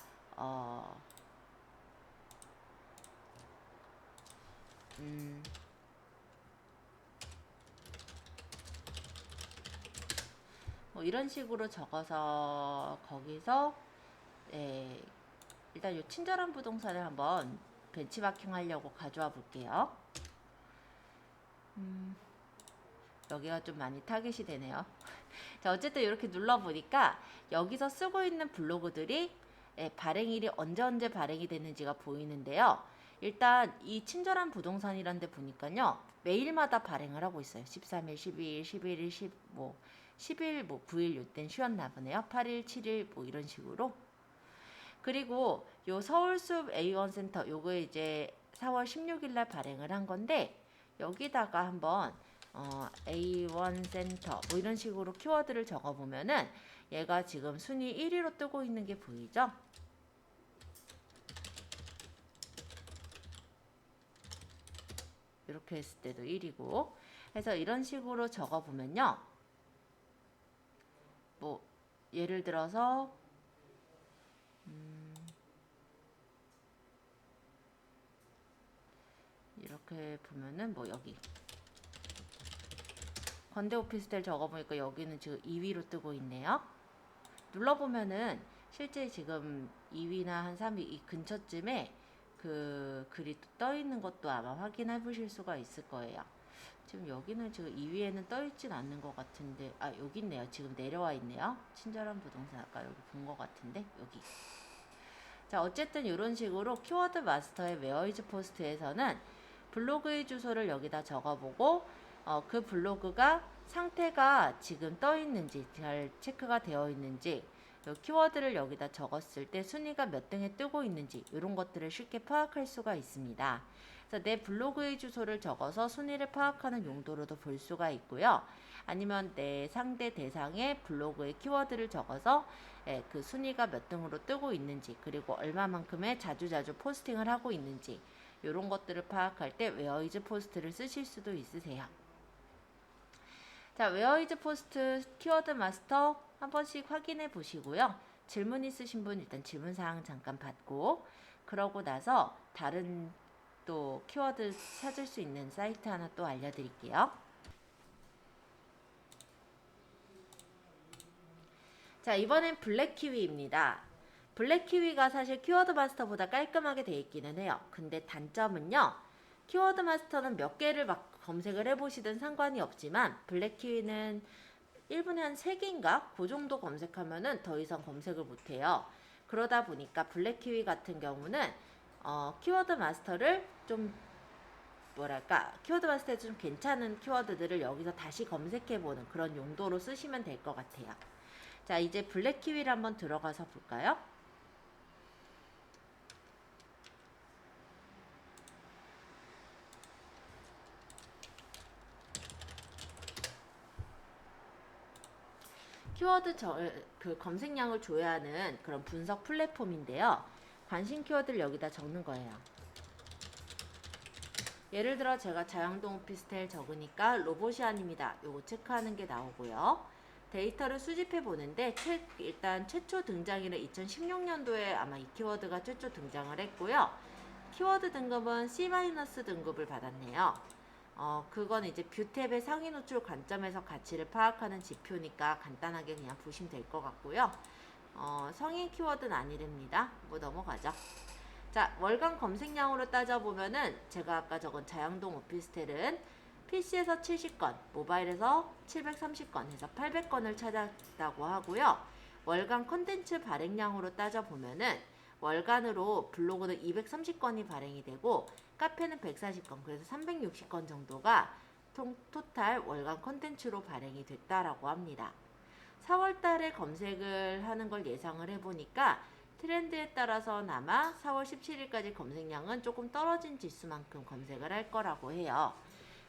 뭐 이런 식으로 적어서 거기서 일단 요 친절한 부동산을 한번 벤치마킹 하려고 가져와 볼게요. 여기가 좀 많이 타겟이 되네요. 자, 어쨌든 이렇게 눌러보니까 여기서 쓰고 있는 블로그들이 발행일이 언제 발행이 됐는지가 보이는데요. 일단 이 친절한 부동산이란 데 보니까요, 매일마다 발행을 하고 있어요. 13일, 12일, 11일, 10일, 뭐 9일 요땐 쉬었나 보네요. 8일, 7일 뭐 이런 식으로. 그리고 요 서울숲 A1 센터 요거 이제 4월 16일 날 발행을 한 건데, 여기다가 한번 A1 센터 뭐 이런 식으로 키워드를 적어 보면은 얘가 지금 순위 1위로 뜨고 있는 게 보이죠? 이렇게 했을 때도 1위고. 그래서 이런 식으로 적어 보면요, 뭐 예를 들어서 이렇게 보면은 뭐 여기 건대 오피스텔 적어보니까 여기는 지금 2위로 뜨고 있네요. 눌러보면은 실제 지금 2위나 한 3위 이 근처쯤에 그 글이 떠 있는 것도 아마 확인해 보실 수가 있을 거예요. 지금 여기는 지금 2위에는 떠 있진 않는 것 같은데, 아 여기 있네요. 지금 내려와 있네요. 친절한 부동산 아까 여기 본 것 같은데 여기. 자, 어쨌든 이런 식으로 키워드 마스터의 웨어이즈 포스트에서는 블로그의 주소를 여기다 적어보고 그 블로그가 상태가 지금 떠 있는지 잘 체크가 되어 있는지, 키워드를 여기다 적었을 때 순위가 몇 등에 뜨고 있는지 이런 것들을 쉽게 파악할 수가 있습니다. 그래서 내 블로그의 주소를 적어서 순위를 파악하는 용도로도 볼 수가 있고요. 아니면 내 상대 대상의 블로그의 키워드를 적어서 그 순위가 몇 등으로 뜨고 있는지, 그리고 얼마만큼의 자주자주 포스팅을 하고 있는지 이런 것들을 파악할 때 웨어이즈 포스트를 쓰실 수도 있으세요. 자, 웨어이즈 포스트 키워드 마스터 한 번씩 확인해 보시고요. 질문 있으신 분 일단 질문사항 잠깐 받고, 그러고 나서 다른 또 키워드 찾을 수 있는 사이트 하나 또 알려드릴게요. 자, 이번엔 블랙키위입니다. 블랙키위가 사실 키워드 마스터보다 깔끔하게 돼 있기는 해요. 근데 단점은요. 키워드 마스터는 몇 개를 막 검색을 해보시든 상관이 없지만 블랙키위는 1분에 한 3개인가? 그 정도 검색하면은 더 이상 검색을 못해요. 그러다 보니까 블랙키위 같은 경우는 키워드 마스터를 좀 뭐랄까 키워드 마스터에서 좀 괜찮은 키워드들을 여기서 다시 검색해보는 그런 용도로 쓰시면 될 것 같아요. 자, 이제 블랙키위를 한번 들어가서 볼까요? 키워드 그 검색량을 조회하는 그런 분석 플랫폼인데요. 관심 키워드를 여기다 적는 거예요. 예를 들어 제가 자양동 오피스텔 적으니까 로보시안입니다. 요거 체크하는 게 나오고요. 데이터를 수집해 보는데 일단 최초 등장일은 2016년도에 아마 이 키워드가 최초 등장을 했고요. 키워드 등급은 C- 등급을 받았네요. 그건 이제 뷰탭의 상위 노출 관점에서 가치를 파악하는 지표니까 간단하게 그냥 보시면 될 것 같고요. 성인 키워드는 아니랍니다. 뭐 넘어가죠. 자, 월간 검색량으로 따져보면은 제가 아까 적은 자양동 오피스텔은 PC에서 70건, 모바일에서 730건 해서 800건을 찾았다고 하고요. 월간 컨텐츠 발행량으로 따져보면은 월간으로 블로그는 230건이 발행이 되고 카페는 140건, 그래서 360건 정도가 토탈 월간 컨텐츠로 발행이 됐다라고 합니다. 4월 달에 검색을 하는 걸 예상을 해보니까 트렌드에 따라서 아마 4월 17일까지 검색량은 조금 떨어진 지수만큼 검색을 할 거라고 해요.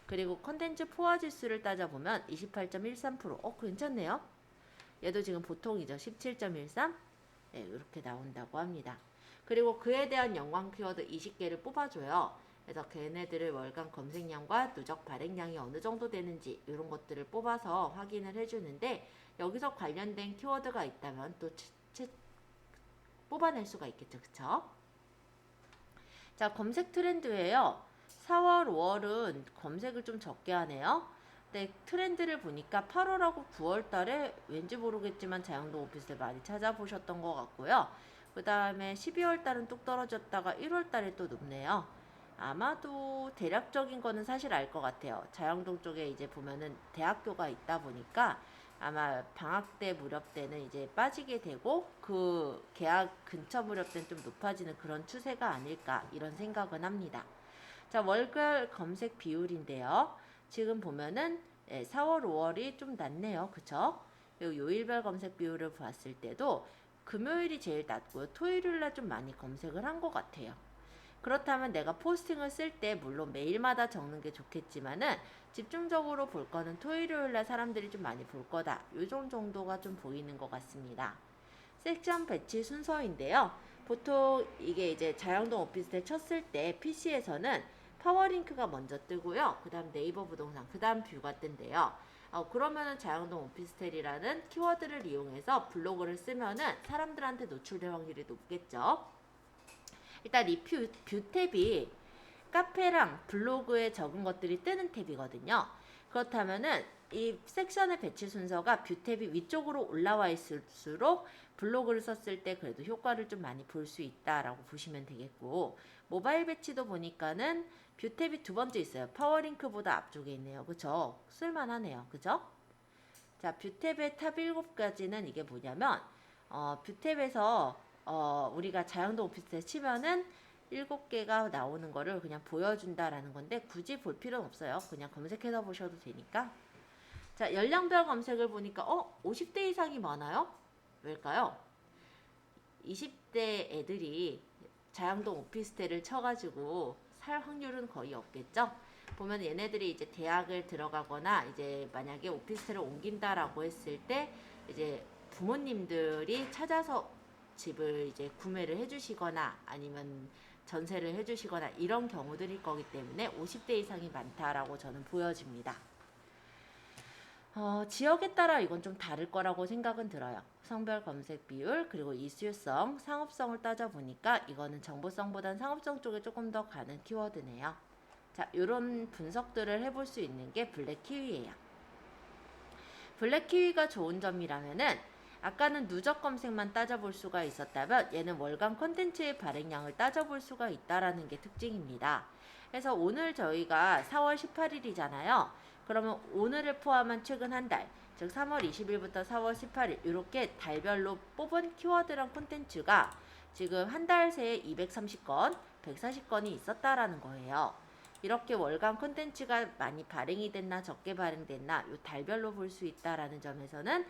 그리고 컨텐츠 포화 지수를 따져보면 28.13%. 괜찮네요. 얘도 지금 보통이죠. 17.13. 네, 이렇게 나온다고 합니다. 그리고 그에 대한 연관 키워드 20개를 뽑아줘요. 그래서 걔네들을 월간 검색량과 누적 발행량이 어느 정도 되는지 이런 것들을 뽑아서 확인을 해주는데 여기서 관련된 키워드가 있다면 또 뽑아낼 수가 있겠죠. 그쵸? 자, 검색 트렌드예요. 4월, 5월은 검색을 좀 적게 하네요. 근데 트렌드를 보니까 8월하고 9월 달에 왠지 모르겠지만 자양동 오피스텔 많이 찾아보셨던 것 같고요. 그 다음에 12월 달은 뚝 떨어졌다가 1월 달에 또 높네요. 아마도 대략적인 거는 사실 알 것 같아요. 자양동 쪽에 이제 보면은 대학교가 있다 보니까 아마 방학 때 무렵 때는 이제 빠지게 되고 그 개학 근처 무렵 때는 좀 높아지는 그런 추세가 아닐까 이런 생각은 합니다. 자, 월별 검색 비율인데요. 지금 보면은 4월, 5월이 좀 낮네요. 그쵸? 그리고 요일별 검색 비율을 봤을 때도 금요일이 제일 낮고요. 토요일날 좀 많이 검색을 한 것 같아요. 그렇다면 내가 포스팅을 쓸 때 물론 매일마다 적는 게 좋겠지만은 집중적으로 볼 거는 토요일날 사람들이 좀 많이 볼 거다. 요정 정도가 좀 보이는 것 같습니다. 섹션 배치 순서인데요. 보통 이게 이제 자양동 오피스텔 쳤을 때 PC에서는 파워링크가 먼저 뜨고요. 그 다음 네이버 부동산, 그 다음 뷰가 뜬대요. 그러면은 자양동 오피스텔이라는 키워드를 이용해서 블로그를 쓰면은 사람들한테 노출될 확률이 높겠죠. 일단 이 뷰 탭이 카페랑 블로그에 적은 것들이 뜨는 탭이거든요. 그렇다면은 이 섹션의 배치 순서가 뷰 탭이 위쪽으로 올라와 있을수록 블로그를 썼을 때 그래도 효과를 좀 많이 볼 수 있다라고 보시면 되겠고, 모바일 배치도 보니까는 뷰 탭이 두 번째 있어요. 파워링크보다 앞쪽에 있네요. 그쵸? 쓸만하네요. 그죠? 자, 뷰 탭의 탑 7가지는 이게 뭐냐면 뷰 탭에서 우리가 자양동 오피스텔 치면은 7개가 나오는 거를 그냥 보여준다라는 건데 굳이 볼 필요는 없어요. 그냥 검색해서 보셔도 되니까. 자, 연령별 검색을 보니까 50대 이상이 많아요? 왜일까요? 20대 애들이 자양동 오피스텔을 쳐가지고 살 확률은 거의 없겠죠? 보면 얘네들이 이제 대학을 들어가거나 이제 만약에 오피스텔을 옮긴다라고 했을 때 이제 부모님들이 찾아서 집을 이제 구매를 해주시거나 아니면 전세를 해주시거나 이런 경우들일 거기 때문에 50대 이상이 많다라고 저는 보여집니다. 지역에 따라 이건 좀 다를 거라고 생각은 들어요. 성별 검색 비율 그리고 이슈성, 상업성을 따져보니까 이거는 정보성보단 상업성 쪽에 조금 더 가는 키워드네요. 자, 이런 분석들을 해볼 수 있는 게 블랙키위예요. 블랙키위가 좋은 점이라면은 아까는 누적 검색만 따져볼 수가 있었다면 얘는 월간 콘텐츠의 발행량을 따져볼 수가 있다라는 게 특징입니다. 그래서 오늘 저희가 4월 18일이잖아요. 그러면 오늘을 포함한 최근 한 달, 즉 3월 20일부터 4월 18일 이렇게 달별로 뽑은 키워드랑 콘텐츠가 지금 한 달 새에 230건, 140건이 있었다라는 거예요. 이렇게 월간 콘텐츠가 많이 발행이 됐나 적게 발행됐나 요 달별로 볼 수 있다라는 점에서는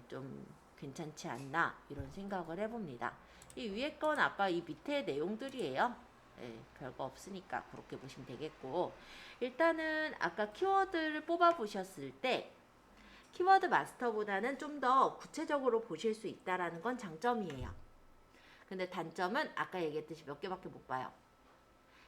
좀 괜찮지 않나 이런 생각을 해봅니다. 이 위에 건 아까 이 밑에 내용들이에요. 별거 없으니까 그렇게 보시면 되겠고, 일단은 아까 키워드를 뽑아 보셨을 때 키워드 마스터보다는 좀 더 구체적으로 보실 수 있다라는 건 장점이에요. 근데 단점은 아까 얘기했듯이 몇 개밖에 못 봐요.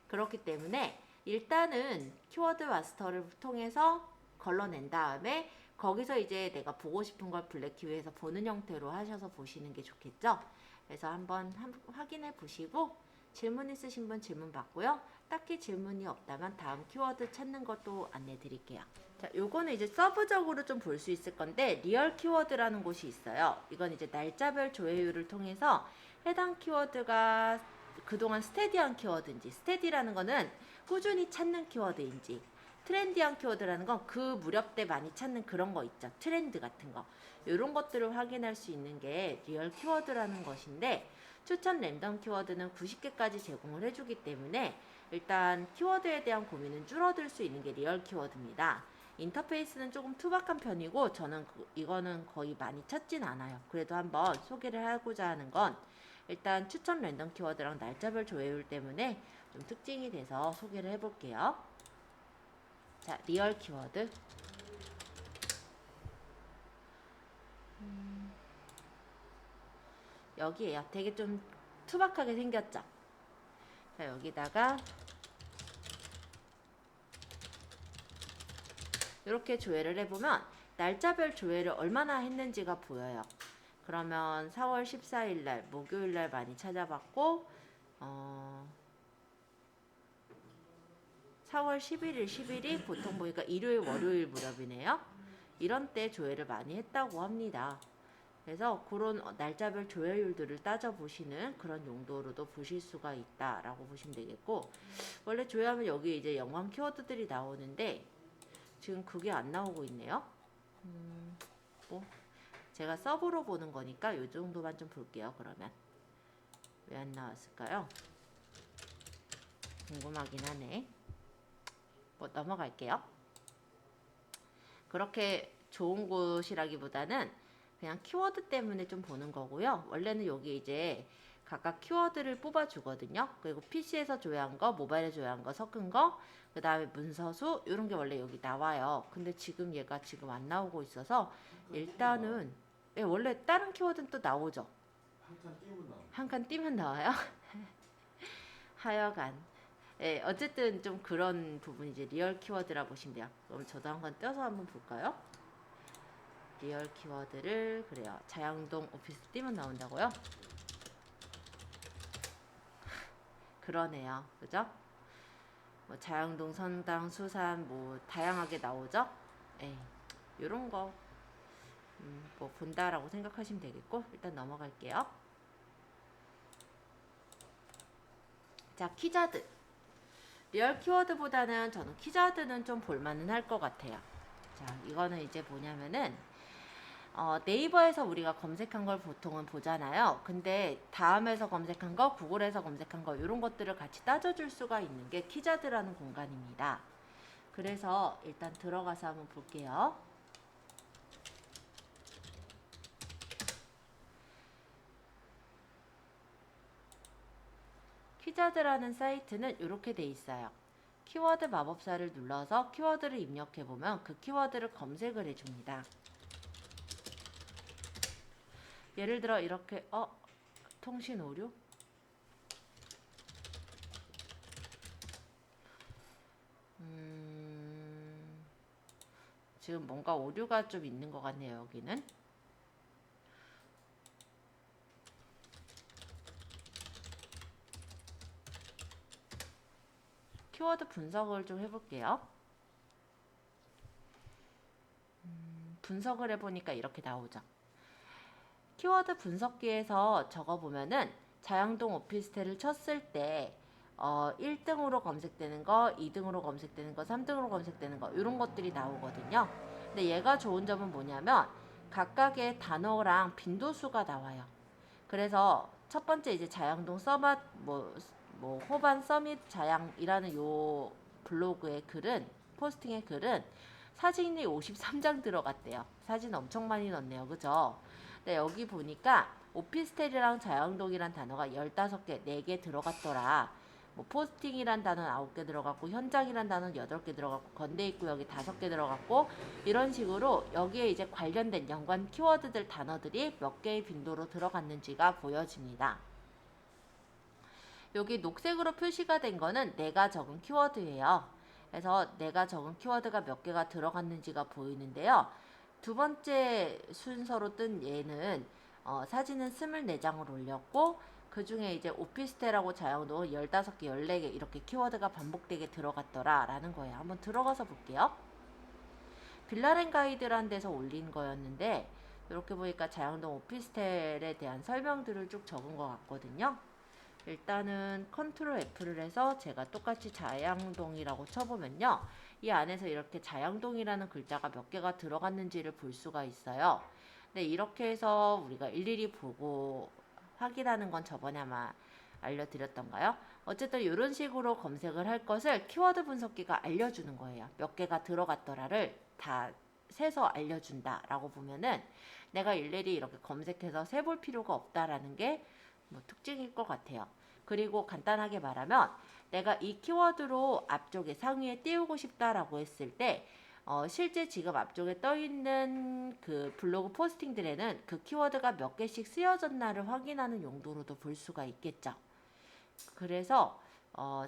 그렇기 때문에 일단은 키워드 마스터를 통해서 걸러낸 다음에 거기서 이제 내가 보고 싶은 걸 블랙키위에서 보는 형태로 하셔서 보시는 게 좋겠죠. 그래서 한번 확인해 보시고 질문 있으신 분 질문 받고요. 딱히 질문이 없다면 다음 키워드 찾는 것도 안내 드릴게요. 자, 요거는 이제 서브적으로 좀 볼 수 있을 건데 리얼 키워드라는 곳이 있어요. 이건 이제 날짜별 조회율을 통해서 해당 키워드가 그동안 스테디한 키워드인지, 스테디라는 거는 꾸준히 찾는 키워드인지, 트렌디한 키워드라는 건 그 무렵 때 많이 찾는 그런 거 있죠. 트렌드 같은 거. 이런 것들을 확인할 수 있는 게 리얼 키워드라는 것인데, 추천 랜덤 키워드는 90개까지 제공을 해주기 때문에 일단 키워드에 대한 고민은 줄어들 수 있는 게 리얼 키워드입니다. 인터페이스는 조금 투박한 편이고 저는 이거는 거의 많이 찾진 않아요. 그래도 한번 소개를 하고자 하는 건 일단 추천 랜덤 키워드랑 날짜별 조회율 때문에 좀 특징이 돼서 소개를 해볼게요. 자, 리얼 키워드. 여기에요. 되게 좀 투박하게 생겼죠? 자, 여기다가 이렇게 조회를 해보면 날짜별 조회를 얼마나 했는지가 보여요. 그러면 4월 14일 날 목요일 날 많이 찾아봤고 4월 11이 보통 보니까 일요일 월요일 무렵이네요. 이런 때 조회를 많이 했다고 합니다. 그래서 그런 날짜별 조회율들을 따져보시는 그런 용도로도 보실 수가 있다라고 보시면 되겠고, 원래 조회하면 여기 이제 연관 키워드들이 나오는데 지금 그게 안 나오고 있네요. 뭐 제가 서브로 보는 거니까 이 정도만 좀 볼게요. 그러면 왜 안 나왔을까요? 궁금하긴 하네. 뭐 넘어갈게요. 그렇게 좋은 곳이라기보다는 그냥 키워드 때문에 좀 보는 거고요. 원래는 여기 이제 각각 키워드를 뽑아 주거든요. 그리고 PC에서 조회한 거, 모바일에 조회한 거, 섞은 거, 그 다음에 문서수 이런 게 원래 여기 나와요. 근데 지금 얘가 지금 안 나오고 있어서 일단은 원래 다른 키워드는 또 나오죠. 한 칸 띄면 나와요. 하여간 어쨌든 좀 그런 부분이 이제 리얼 키워드라 보시면 돼요. 그럼 저도 한번 떼서 한번 볼까요? 리얼 키워드를 그래요. 자양동 오피스 띄면 나온다고요? 그러네요. 그죠? 뭐 자양동, 선당, 수산 뭐 다양하게 나오죠? 요런 거 뭐 본다라고 생각하시면 되겠고, 일단 넘어갈게요. 자, 키자드. 리얼 키워드보다는 저는 키자드는 좀 볼만은 할 것 같아요. 자, 이거는 이제 뭐냐면은 네이버에서 우리가 검색한 걸 보통은 보잖아요. 근데 다음에서 검색한 거, 구글에서 검색한 거 이런 것들을 같이 따져줄 수가 있는 게 키자드라는 공간입니다. 그래서 일단 들어가서 한번 볼게요. 키자드라는 사이트는 이렇게 돼 있어요. 키워드 마법사를 눌러서 키워드를 입력해보면 그 키워드를 검색을 해줍니다. 예를 들어 이렇게 통신 오류? 지금 뭔가 오류가 좀 있는 것 같네요. 여기는 키워드 분석을 좀 해볼게요. 분석을 해보니까 이렇게 나오죠. 키워드 분석기에서 적어보면은 자양동 오피스텔을 쳤을 때 1등으로 검색되는 거, 2등으로 검색되는 거, 3등으로 검색되는 거 이런 것들이 나오거든요. 근데 얘가 좋은 점은 뭐냐면 각각의 단어랑 빈도수가 나와요. 그래서 첫 번째 이제 자양동 서맛 뭐 호반 서밋 자양이라는 요 블로그의 글은 포스팅의 글은 사진이 53장 들어갔대요. 사진 엄청 많이 넣었네요. 그죠? 근데 여기 보니까 오피스텔이랑 자양동이란 단어가 15개, 4개 들어갔더라. 뭐 포스팅이란 단어는 9개 들어갔고 현장이란 단어는 8개 들어갔고 건대입구역이 5개 들어갔고 이런 식으로 여기에 이제 관련된 연관 키워드들 단어들이 몇 개의 빈도로 들어갔는지가 보여집니다. 여기 녹색으로 표시가 된 거는 내가 적은 키워드예요. 그래서 내가 적은 키워드가 몇 개가 들어갔는지가 보이는데요. 두 번째 순서로 뜬 얘는 사진은 24장을 올렸고 그 중에 이제 오피스텔하고 자양동 15개, 14개 이렇게 키워드가 반복되게 들어갔더라 라는 거예요. 한번 들어가서 볼게요. 빌라렌 가이드라는 데서 올린 거였는데 이렇게 보니까 자양동 오피스텔에 대한 설명들을 쭉 적은 것 같거든요. 일단은 컨트롤 F를 해서 제가 똑같이 자양동이라고 쳐보면요. 이 안에서 이렇게 자양동이라는 글자가 몇 개가 들어갔는지를 볼 수가 있어요. 근데 이렇게 해서 우리가 일일이 보고 확인하는 건 저번에 아마 알려드렸던가요? 어쨌든 이런 식으로 검색을 할 것을 키워드 분석기가 알려주는 거예요. 몇 개가 들어갔더라를 다 세서 알려준다 라고 보면은 내가 일일이 이렇게 검색해서 세볼 필요가 없다라는 게 뭐 특징일 것 같아요. 그리고 간단하게 말하면 내가 이 키워드로 앞쪽에 상위에 띄우고 싶다라고 했을 때 실제 지금 앞쪽에 떠 있는 그 블로그 포스팅들에는 그 키워드가 몇 개씩 쓰여졌나를 확인하는 용도로도 볼 수가 있겠죠. 그래서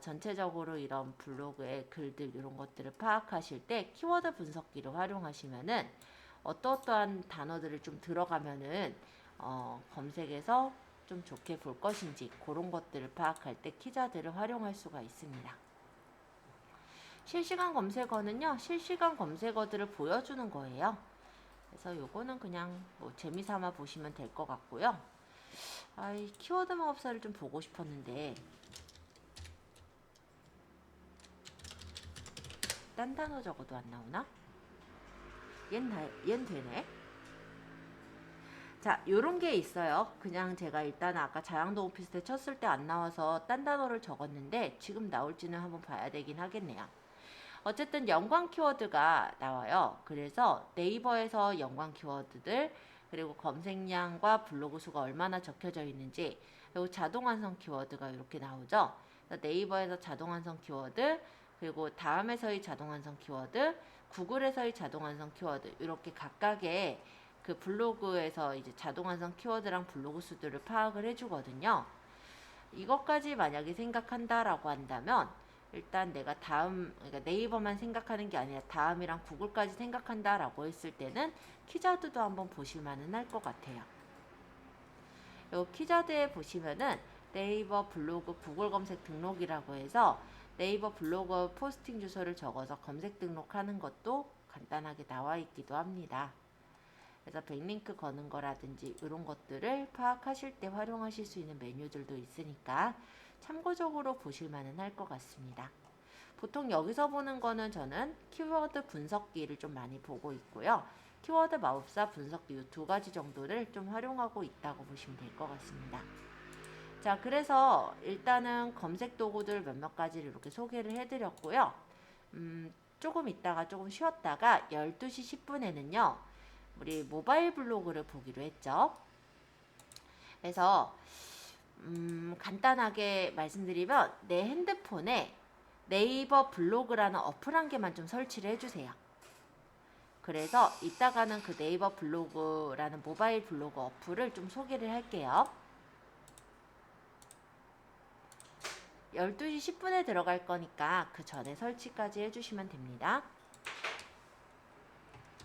전체적으로 이런 블로그의 글들 이런 것들을 파악하실 때 키워드 분석기를 활용하시면은 어떠한 단어들을 좀 들어가면은 검색에서 좀 좋게 볼 것인지 그런 것들을 파악할 때 키자들을 활용할 수가 있습니다. 실시간 검색어는요, 실시간 검색어들을 보여주는 거예요. 그래서 요거는 그냥 뭐 재미삼아 보시면 될 것 같고요. 이 키워드 마법사를 좀 보고 싶었는데 딴 단어 적어도 안 나오나? 얜 되네. 자, 요런 게 있어요. 그냥 제가 일단 아까 자양동 오피스텔 쳤을 때 안 나와서 딴 단어를 적었는데 지금 나올지는 한번 봐야 되긴 하겠네요. 어쨌든 연관 키워드가 나와요. 그래서 네이버에서 연관 키워드들 그리고 검색량과 블로그 수가 얼마나 적혀져 있는지 그리고 자동 완성 키워드가 이렇게 나오죠. 네이버에서 자동 완성 키워드 그리고 다음에서의 자동 완성 키워드 구글에서의 자동 완성 키워드 이렇게 각각의 그 블로그에서 이제 자동 완성 키워드랑 블로그 수들을 파악을 해주거든요. 이것까지 만약에 생각한다라고 한다면 일단 내가 그러니까 네이버만 생각하는 게 아니라 다음이랑 구글까지 생각한다라고 했을 때는 키자드도 한번 보실만은 할 것 같아요. 요 키자드에 보시면은 네이버 블로그 구글 검색 등록이라고 해서 네이버 블로그 포스팅 주소를 적어서 검색 등록하는 것도 간단하게 나와 있기도 합니다. 그래서 백링크 거는 거라든지 이런 것들을 파악하실 때 활용하실 수 있는 메뉴들도 있으니까 참고적으로 보실만은 할 것 같습니다. 보통 여기서 보는 거는 저는 키워드 분석기를 좀 많이 보고 있고요. 키워드 마법사 분석기 이 두 가지 정도를 좀 활용하고 있다고 보시면 될 것 같습니다. 자, 그래서 일단은 검색 도구들 몇몇 가지를 이렇게 소개를 해드렸고요. 조금 있다가 조금 쉬었다가 12시 10분에는요. 우리 모바일 블로그를 보기로 했죠. 그래서 간단하게 말씀드리면 내 핸드폰에 네이버 블로그라는 어플 한 개만 좀 설치를 해주세요. 그래서 이따가는 그 네이버 블로그라는 모바일 블로그 어플을 좀 소개를 할게요. 12시 10분에 들어갈 거니까 그 전에 설치까지 해주시면 됩니다.